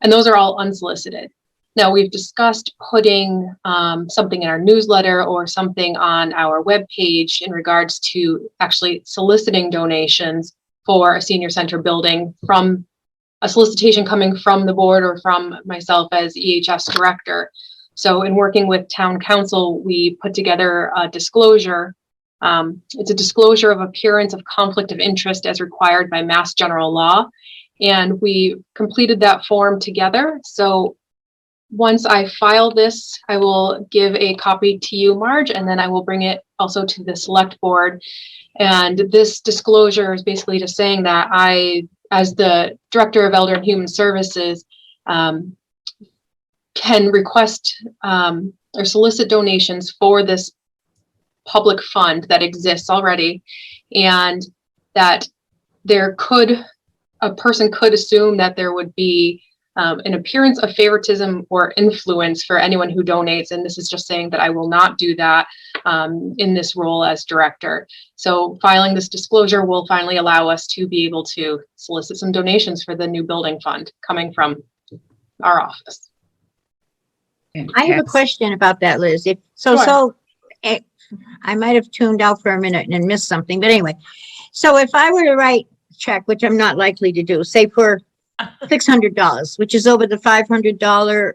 And those are all unsolicited. Now, we've discussed putting something in our newsletter or something on our webpage in regards to actually soliciting donations for a senior center building from a solicitation coming from the board or from myself as EHS director. So in working with town council, we put together a disclosure. It's a disclosure of appearance of conflict of interest as required by Mass General Law. And we completed that form together. So once I file this, I will give a copy to you, Marge, and then I will bring it also to the select board. And this disclosure is basically just saying that I, as the Director of Elder and Human Services, can request or solicit donations for this public fund that exists already, and that a person could assume that there would be an appearance of favoritism or influence for anyone who donates. And this is just saying that I will not do that in this role as director. So filing this disclosure will finally allow us to be able to solicit some donations for the new building fund coming from our office. I have a question about that, Liz. Sure. I might have tuned out for a minute and missed something, but anyway. So if I were to write a check, which I'm not likely to do, say for $600, which is over the $500,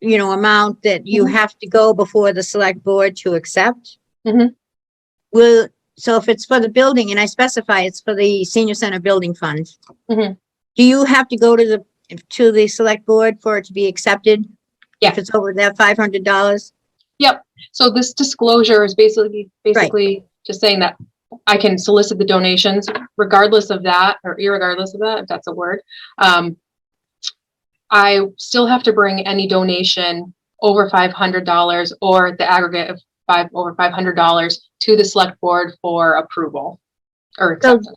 amount that you have to go before the select board to accept. Mhm. So if it's for the building and I specify it's for the senior center building fund, Mhm. do you have to go to the select board for it to be accepted? Yeah. If it's over that $500? Yep. So this disclosure is basically just saying that I can solicit the donations regardless of that, or irregardless of that, if that's a word. I still have to bring any donation over $500 or the aggregate of over $500 to the select board for approval or acceptance.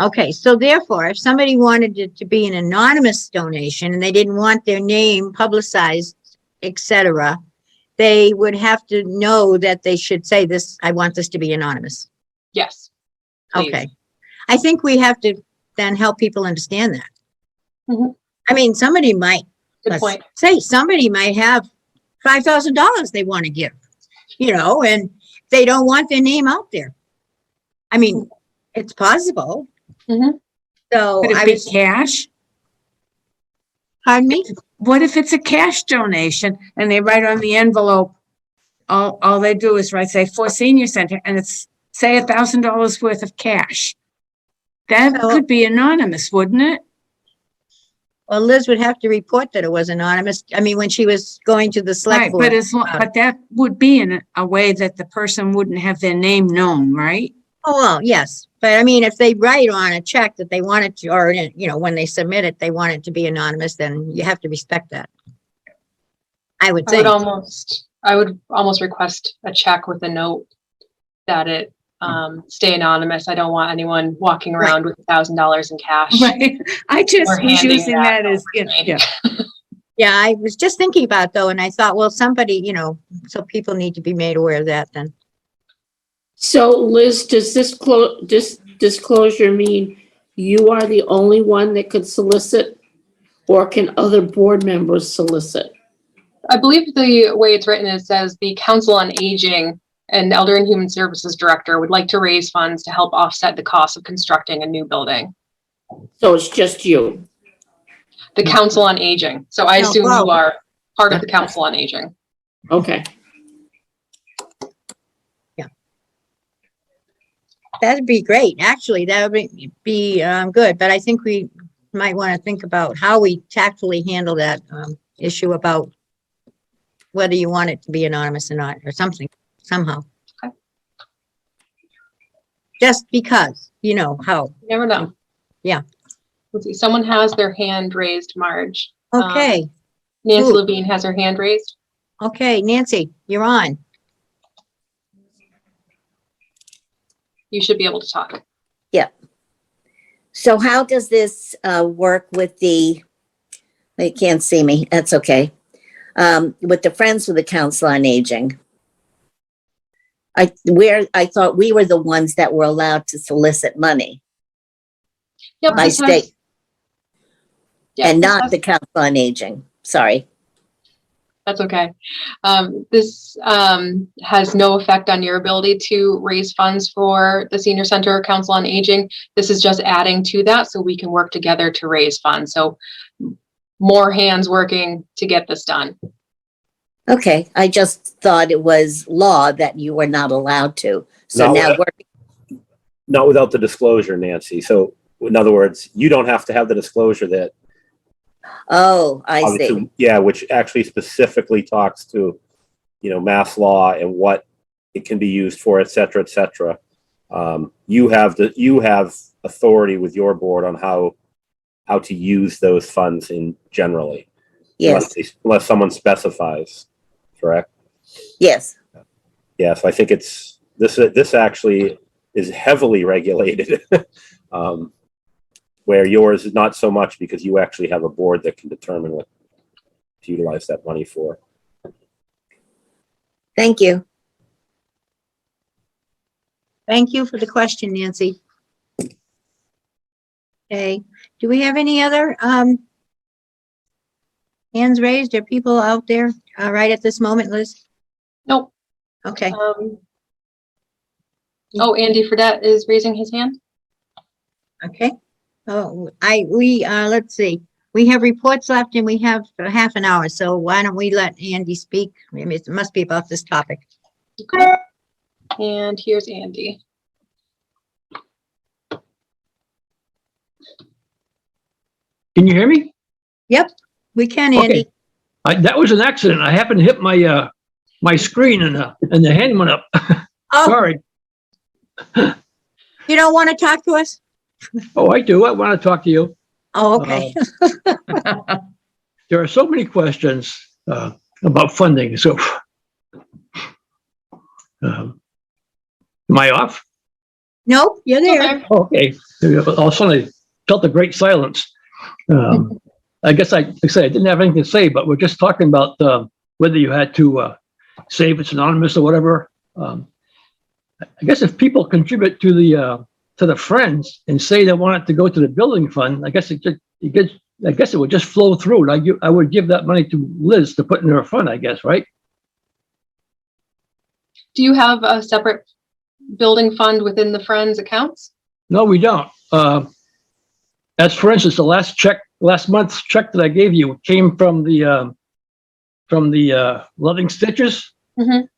Okay, so therefore, if somebody wanted it to be an anonymous donation and they didn't want their name publicized, etc., they would have to know that they should say this, I want this to be anonymous. Yes. Please. Okay. I think we have to then help people understand that. Mhm. I mean, somebody might, Good point. say somebody might have $5,000 they want to give, and they don't want their name out there. I mean, It's possible. Mhm. So Could I it be was, cash? pardon me? What if it's a cash donation and they write on the envelope, all they do is write, say, for senior center, and it's, say, $1,000 worth of cash. That So- could be anonymous, wouldn't it? Well, Liz would have to report that it was anonymous. I mean, when she was going to the select Right, board. but that would be in a way that the person wouldn't have their name known, right? Oh, well, yes, but I mean, if they write on a check that they want it to, or, you know, when they submit it, they want it to be anonymous, then you have to respect that. I would I would think. almost request a check with a note that it stay anonymous. I don't want anyone walking around with $1,000 in cash. Right, I just Or was handing using that that as, over to me. yeah. Yeah, I was just thinking about it though, and I thought, well, somebody, you know, so people need to be made aware of that then. So Liz, does this disclosure mean you are the only one that could solicit? Or can other board members solicit? I believe the way it's written, it says the Council on Aging and Elder and Human Services Director would like to raise funds to help offset the cost of constructing a new building. So it's just you? The Council on Aging. So I No, assume well- you are part of the Council on Aging. Okay. That'd be great. Actually, that would be good, but I think we might want to think about how we tactfully handle that issue about whether you want it to be anonymous or not, or something, somehow. Okay. Just because, you know, how. You never know. Yeah. Let's see, someone has their hand raised, Marge. Okay, Nancy Who? Levine has her hand raised. okay, Nancy, you're on. You should be able to talk. So how does this work with the, they can't see me, that's okay. With the Friends with the Council on Aging? I thought we were the ones that were allowed to solicit money Yep, by this has- state yeah, and this not has- the Council on Aging. Sorry. That's okay. This has no effect on your ability to raise funds for the Senior Center or Council on Aging. This is just adding to that so we can work together to raise funds. So more hands working to get this done. Okay, I just thought it was law that you were not allowed to. So No, now we're, Not without the disclosure, Nancy. So in other words, you don't have to have the disclosure that oh, I see. obviously, yeah, which actually specifically talks to, you know, mass law and what it can be used for, et cetera, et cetera. You have authority with your board on how to use those funds in generally. Yes, Unless someone specifies, correct? yes. Yes, I think it's, this actually is heavily regulated. Where yours is not so much because you actually have a board that can determine what to utilize that money for. Thank you. Thank you for the question, Nancy. Okay, do we have any other hands raised? Are people out there right at this moment, Liz? Nope. Okay, Oh, Andy Fredette is raising his hand. okay. Oh, let's see. We have reports left and we have a half an hour, so why don't we let Andy speak? Maybe it must be about this topic. Okay. And here's Andy. Can you hear me? We can, Okay. Andy. That was an accident. I happened to hit my my screen and the hand went up. Oh, Sorry. you don't want to talk to us? Oh, I do. I want to talk to you. Oh, okay. There are so many questions about funding. So, am I off? Nope, you're there. Okay. Okay. All of a sudden, I felt a great silence. I guess I didn't have anything to say, but we're just talking about whether you had to say if it's anonymous or whatever. I guess if people contribute to the Friends and say they want it to go to the building fund, I guess it would just flow through. I would give that money to Liz to put in her fund, I guess, right? Do you have a separate building fund within the Friends accounts? No, we don't. As for instance, the last month's check that I gave you came from the Loving Stitches. Mhm.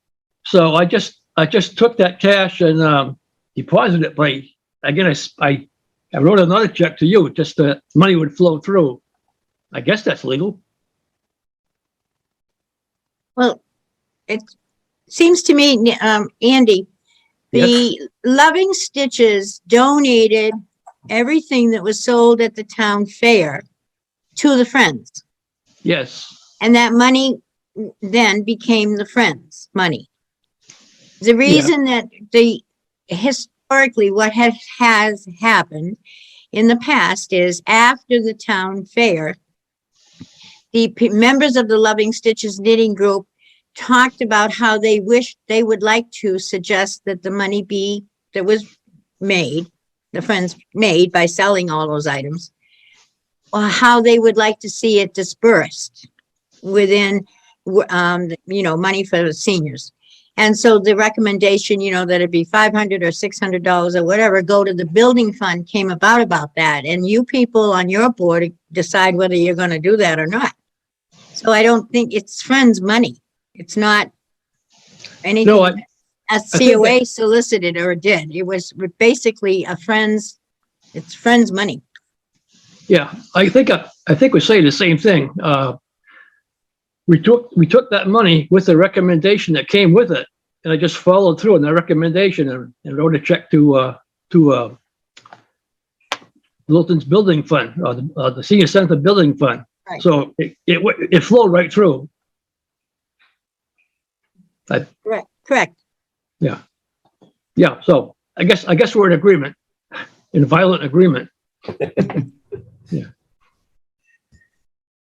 So I just took that cash and deposited it. But again, I wrote another check to you, just the money would flow through. I guess that's legal. Well, it seems to me, Andy, the Loving Stitches donated everything that was sold at the town fair to the Friends. Yes. And that money then became the Friends' money. The reason that historically what has happened in the past is after the town fair, the members of the Loving Stitches knitting group talked about how they wished they would like to suggest that the money that was made, the Friends made by selling all those items, or how they would like to see it dispersed within, money for the seniors. And so the recommendation, that it be $500 or $600 or whatever, go to the building fund came about that. And you people on your board decide whether you're going to do that or not. So I don't think it's Friends' money. It's not anything No, a think COA solicited or did. It was basically it's Friends' money. yeah, I think we're saying the same thing. We took that money with the recommendation that came with it, and I just followed through on that recommendation and wrote a check to Littleton's building fund, the senior center building fund. Right. So it flowed right through. Correct. Yeah. So I guess we're in agreement, in violent agreement.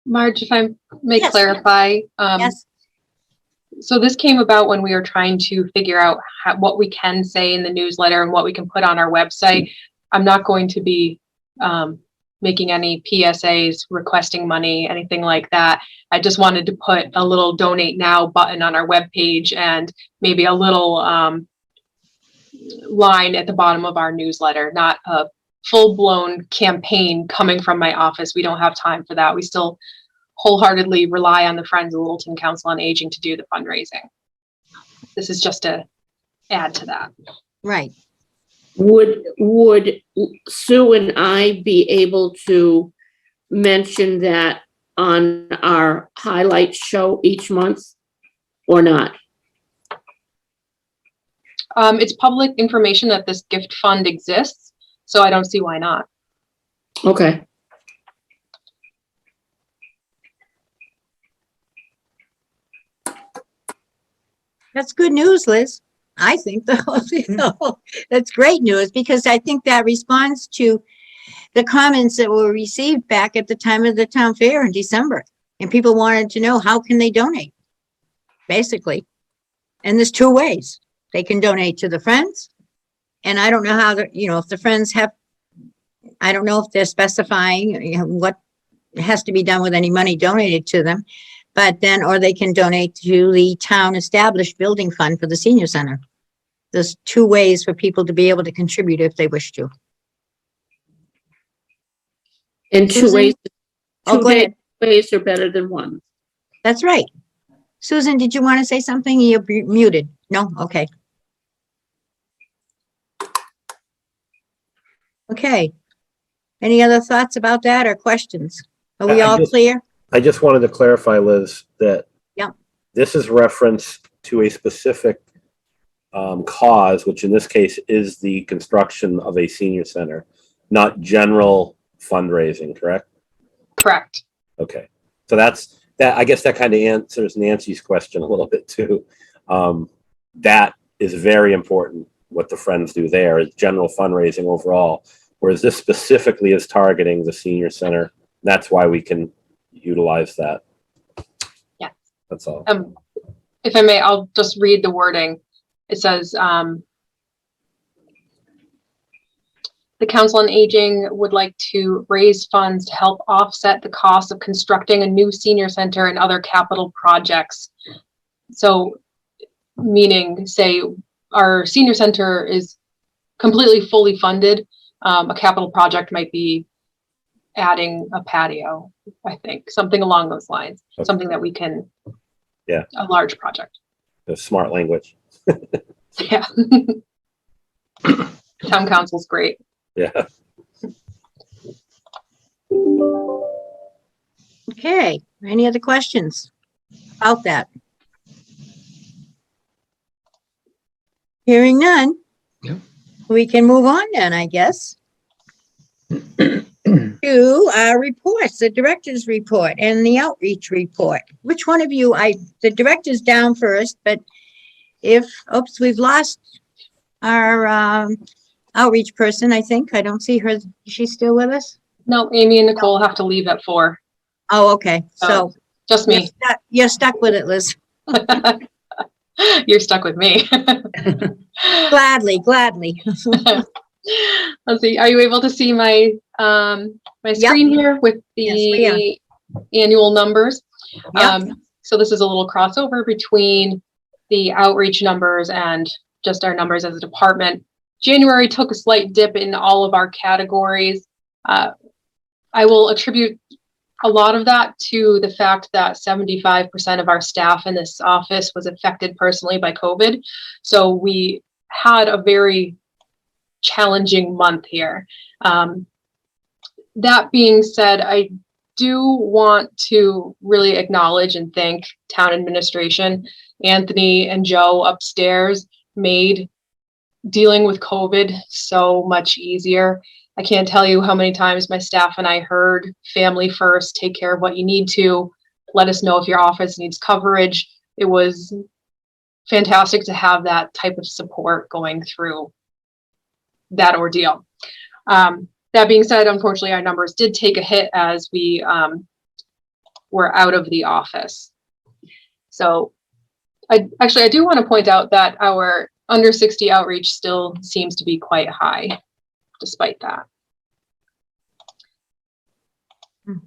Marge, if I may Yes. clarify, Yes. so this came about when we were trying to figure out what we can say in the newsletter and what we can put on our website. I'm not going to be making any PSAs requesting money, anything like that. I just wanted to put a little donate now button on our webpage and maybe a little line at the bottom of our newsletter, not a full-blown campaign coming from my office. We don't have time for that. We still wholeheartedly rely on the Friends of Littleton Council on Aging to do the fundraising. This is just to add to that. Right. Would Sue and I be able to mention that on our highlight show each month or not? It's public information that this gift fund exists, so I don't see why not. Okay. That's good news, Liz. I think that's great news because I think that responds to the comments that were received back at the time of the town fair in December. And people wanted to know, how can they donate? Basically. And there's two ways. They can donate to the Friends. And I don't know how, if the Friends I don't know if they're specifying what has to be done with any money donated to them. But then, or they can donate to the town established building fund for the senior center. There's two ways for people to be able to contribute if they wish to. And two Susan? ways, Oh, go ahead. ways are better than one. That's right. Susan, did you want to say something? You're muted. No? Okay. Okay. Any other thoughts about that or questions? Are we all clear? I just wanted to clarify, Liz, that this is reference to a specific cause, which in this case is the construction of a senior center, not general fundraising, correct? Correct. Okay. So that's that. I guess that kind of answers Nancy's question a little bit too. That is very important. What the Friends do there is general fundraising overall, whereas this specifically is targeting the senior center. That's why we can utilize that. Yeah. That's all. If I may, I'll just read the wording. It says, the Council on Aging would like to raise funds to help offset the cost of constructing a new senior center and other capital projects. So, meaning, say, our senior center is completely fully funded, A capital project might be adding a patio, I think, something along those lines, Okay. something that we can, Yeah. a large project. The smart language. Yeah. Town council's great. Yeah. Okay, any other questions about that? Hearing none. Yeah. We can move on then, I guess. To our reports, the director's report and the outreach report. Which one of you, the director's down first, but oops, we've lost our outreach person, I think. I don't see her. Is she still with us? No, Amy and Nicole have to leave at 4. Oh, okay. So Just me. you're stuck with it, Liz. You're stuck with me. Gladly. Let's see. Are you able to see my my screen here with Yes, we are. the annual numbers? Yep. So this is a little crossover between the outreach numbers and just our numbers as a department. January took a slight dip in all of our categories. I will attribute a lot of that to the fact that 75% of our staff in this office was affected personally by COVID. So we had a very challenging month here. That being said, I do want to really acknowledge and thank town administration. Anthony and Joe upstairs made dealing with COVID so much easier. I can't tell you how many times my staff and I heard family first, take care of what you need to, let us know if your office needs coverage. It was fantastic to have that type of support going through that ordeal. That being said, unfortunately, our numbers did take a hit as we were out of the office. So I do want to point out that our under 60 outreach still seems to be quite high despite that.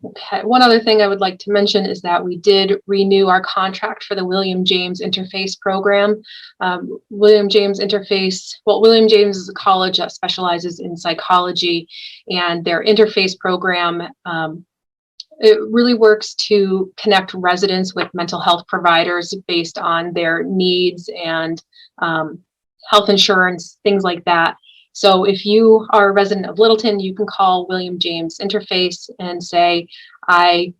Okay, one other thing I would like to mention is that we did renew our contract for the William James Interface program. William James is a college that specializes in psychology, and their interface program, it really works to connect residents with mental health providers based on their needs and health insurance, things like that. So if you are a resident of Littleton, you can call William James Interface and say, I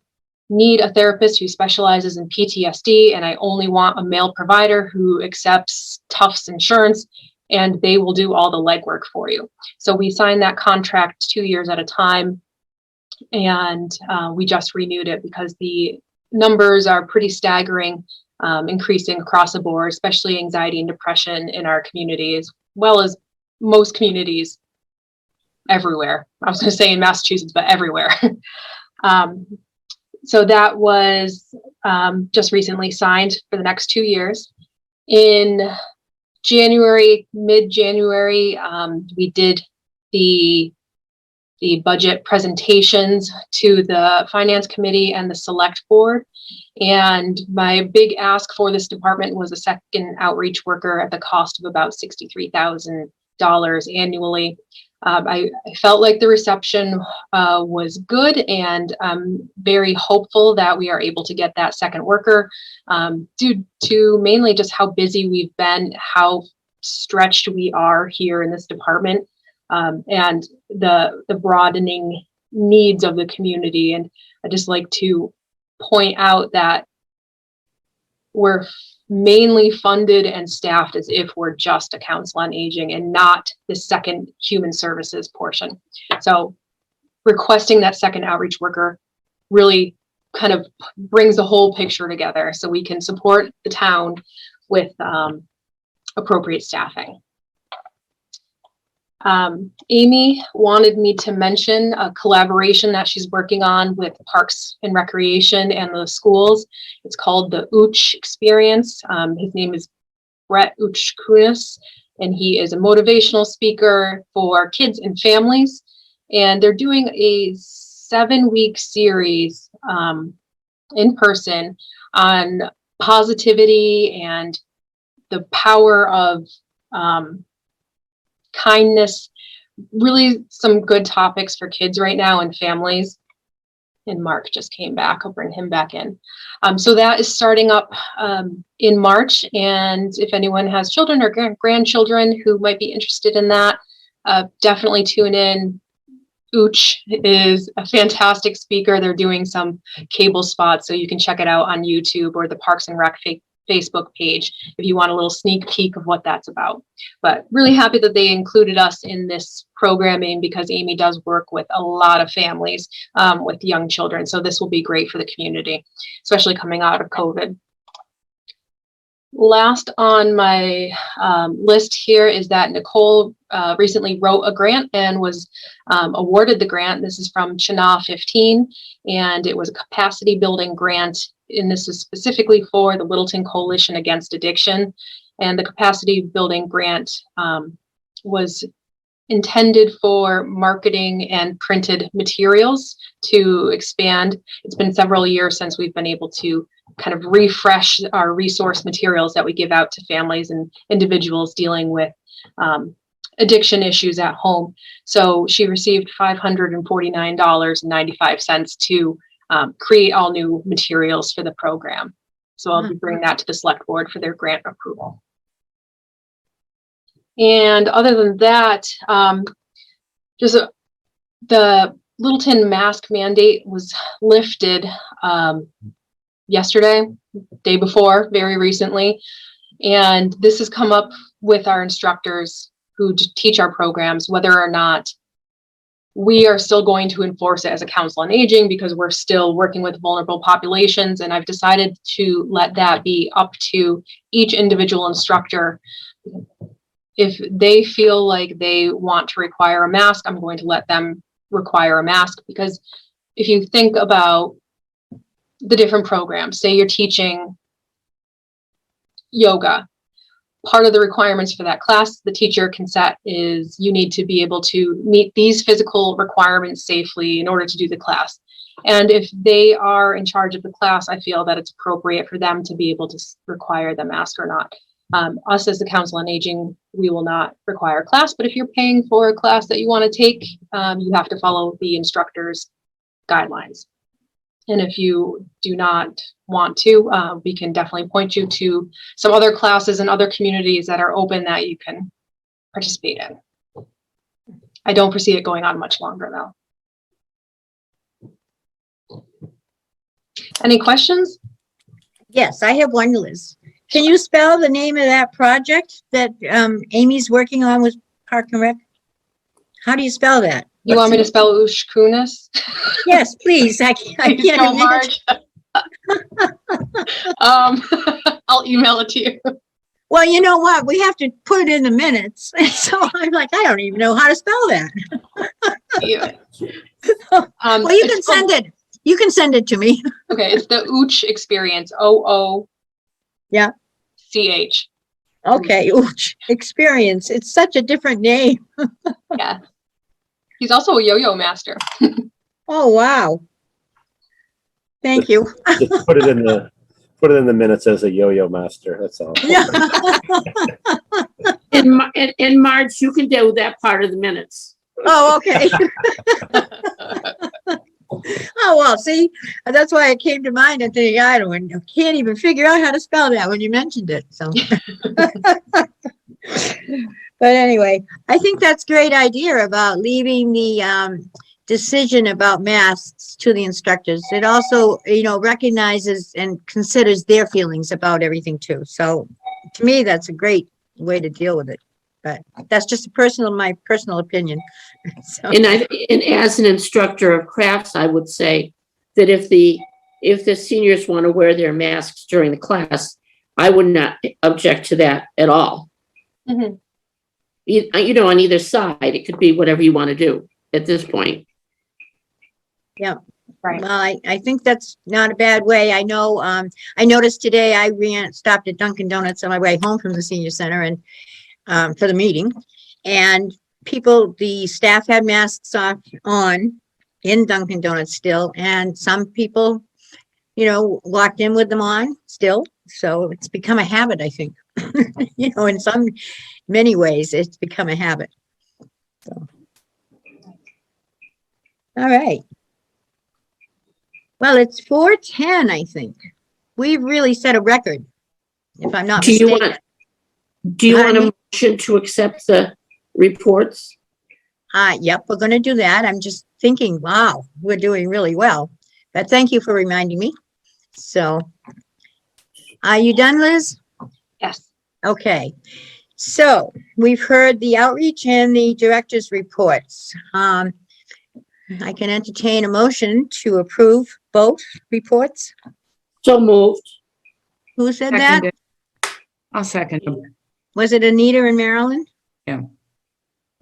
need a therapist who specializes in PTSD, and I only want a male provider who accepts Tufts insurance, and they will do all the legwork for you. So we signed that contract 2 years at a time, and we just renewed it because the numbers are pretty staggering, increasing across the board, especially anxiety and depression in our community, as well as most communities everywhere. I was going to say in Massachusetts, but everywhere. So that was just recently signed for the next 2 years. In January, mid-January, we did the budget presentations to the finance committee and the select board. And my big ask for this department was a second outreach worker at the cost of about $63,000 annually. I felt like the reception was good, and I'm very hopeful that we are able to get that second worker due to mainly just how busy we've been, how stretched we are here in this department, and the broadening needs of the community. And I just like to point out that we're mainly funded and staffed as if we're just a council on aging and not the second human services portion. So requesting that second outreach worker really kind of brings the whole picture together so we can support the town with appropriate staffing. Amy wanted me to mention a collaboration that she's working on with Parks and Recreation and the schools. It's called the Ooch Experience. His name is Brett Uchkunis, and he is a motivational speaker for kids and families. And they're doing a 7-week series in person on positivity and the power of kindness really some good topics for kids right now and families. And Mark just came back. I'll bring him back in. So that is starting up in March. And if anyone has children or grandchildren who might be interested in that, definitely tune in. Ooch is a fantastic speaker. They're doing some cable spots, so you can check it out on YouTube or the Parks and Rec Facebook page if you want a little sneak peek of what that's about. But really happy that they included us in this programming, because Amy does work with a lot of families with young children. So this will be great for the community, especially coming out of COVID. Last on my list here is that Nicole recently wrote a grant and was awarded the grant. This is from Chana 15, and it was a capacity building grant. And this is specifically for the Littleton Coalition Against Addiction. And the capacity building grant was intended for marketing and printed materials to expand. It's been several years since we've been able to kind of refresh our resource materials that we give out to families and individuals dealing with addiction issues at home. So she received $549.95 to create all new materials for the program. So I'll be bringing that to the select board for their grant approval. And other than that, the Littleton mask mandate was lifted yesterday, day before, very recently. And this has come up with our instructors who teach our programs, whether or not we are still going to enforce it as a council on aging, because we're still working with vulnerable populations. And I've decided to let that be up to each individual instructor. If they feel like they want to require a mask, I'm going to let them require a mask. Because if you think about the different programs, say you're teaching yoga, part of the requirements for that class the teacher can set is you need to be able to meet these physical requirements safely in order to do the class. And if they are in charge of the class, I feel that it's appropriate for them to be able to require the mask or not. Us as the Council on Aging, we will not require a class, but if you're paying for a class that you want to take, you have to follow the instructor's guidelines. And if you do not want to, we can definitely point you to some other classes in other communities that are open that you can participate in. I don't foresee it going on much longer, though. Any questions? Yes, I have one, Liz. Can you spell the name of that project that Amy's working on with Park and Rec? How do you spell that? You want me to spell Ushkunis? Yes, please. I can't imagine. I'll email it to you. Well, you know what? We have to put it in the minutes. So I'm like, I don't even know how to spell that. Well, you can send it. You can send it to me. Okay, it's the Ooch Experience. OOCH. Okay, Ooch Experience. It's such a different name. Yeah. He's also a yo-yo master. Oh, wow. Thank you. Just put it in the minutes as a yo-yo master. That's all. Yeah. In March, you can do that part of the minutes. Oh, okay. Oh, well, see, that's why it came to mind. I think I can't even figure out how to spell that when you mentioned it. So, but anyway, I think that's a great idea about leaving the decision about masks to the instructors. It also, recognizes and considers their feelings about everything too. So to me, that's a great way to deal with it. But that's just my personal opinion. So. And as an instructor of crafts, I would say that if the seniors want to wear their masks during the class, I would not object to that at all. Mm-hmm. On either side, it could be whatever you want to do at this point. Yeah. Right. Well, I think that's not a bad way. I know, I noticed today I stopped at Dunkin' Donuts on my way home from the senior center and for the meeting, and the staff had masks on in Dunkin' Donuts still, and some people, walked in with them on still. So it's become a habit, I think. In many ways, it's become a habit. So. All right. Well, it's 4:10, I think. We've really set a record, if I'm not Do you mistaken. Do you want Pardon me? a motion to accept the reports? Yep, we're gonna do that. I'm just thinking, wow, we're doing really well. But thank you for reminding me. So, are you done, Liz? Yes. Okay. So, we've heard the outreach and the director's reports. I can entertain a motion to approve both reports. So moved. Who said that? Seconded. I'll second them. Was it Anita and Marilyn? Yeah.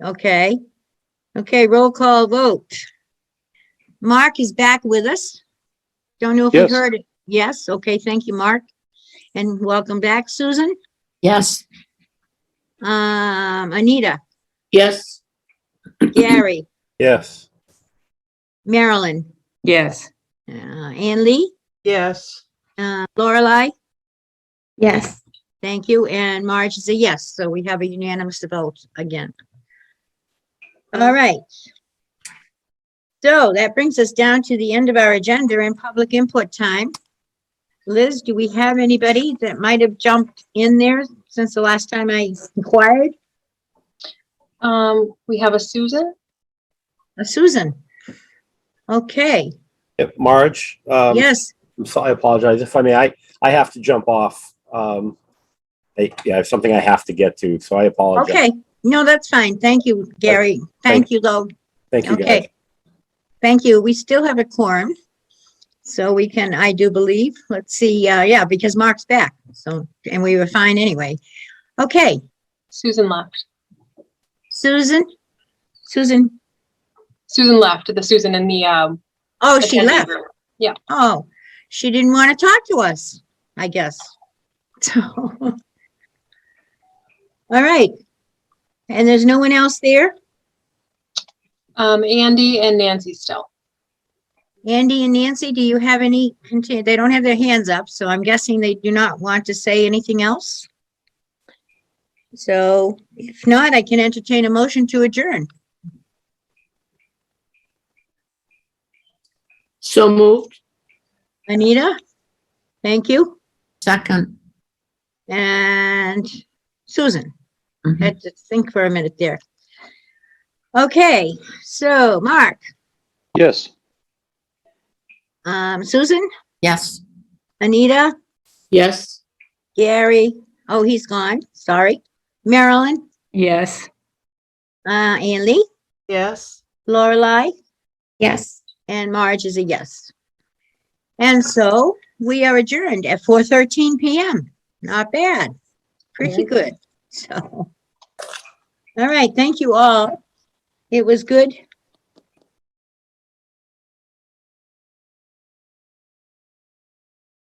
Okay. Okay, roll call vote. Mark is back with us. Don't know if you Yes. heard it. Yes, okay, thank you, Mark. And welcome back, Susan. Yes, Anita, Yes. Gary, Yes. Marilyn, Yes. Ann Lee, Yes. Lorelei, yes. thank you, and Marge is a yes, so we have a unanimous vote again. All right. So that brings us down to the end of our agenda and public input time. Liz, do we have anybody that might have jumped in there since the last time I inquired? We have a Susan. Susan? Okay, Yep, Marge, yes, I'm sorry, I apologize. If I may, I have to jump off. I have something I have to get to, so I apologize. okay. No, that's fine. Thank you, Gary. Thank you, though. Thank you, guys. Okay. Thank you. We still have a quorum. So we can, I do believe, let's see, yeah, because Mark's back. So, and we were fine anyway. Okay, Susan left. Susan? Susan left. The Susan in the Oh, she attendee left. group. Yeah. Oh, she didn't want to talk to us, I guess. So, all right. And there's no one else there? Andy and Nancy still. Andy and Nancy, do you have any, they don't have their hands up, so I'm guessing they do not want to say anything else? So if not, I can entertain a motion to adjourn. So moved. Anita? Thank you. Second. And Susan? Mhm. Had to think for a minute there. Okay, so Mark, Yes. Susan, Yes. Anita, Yes. Gary, oh, he's gone, sorry. Marilyn, Yes. Ann Lee, Yes. Lorelei, Yes. and Marge is a yes. And so we are adjourned at 4:13 PM. Not bad, pretty good. So, all right, thank you all. It was good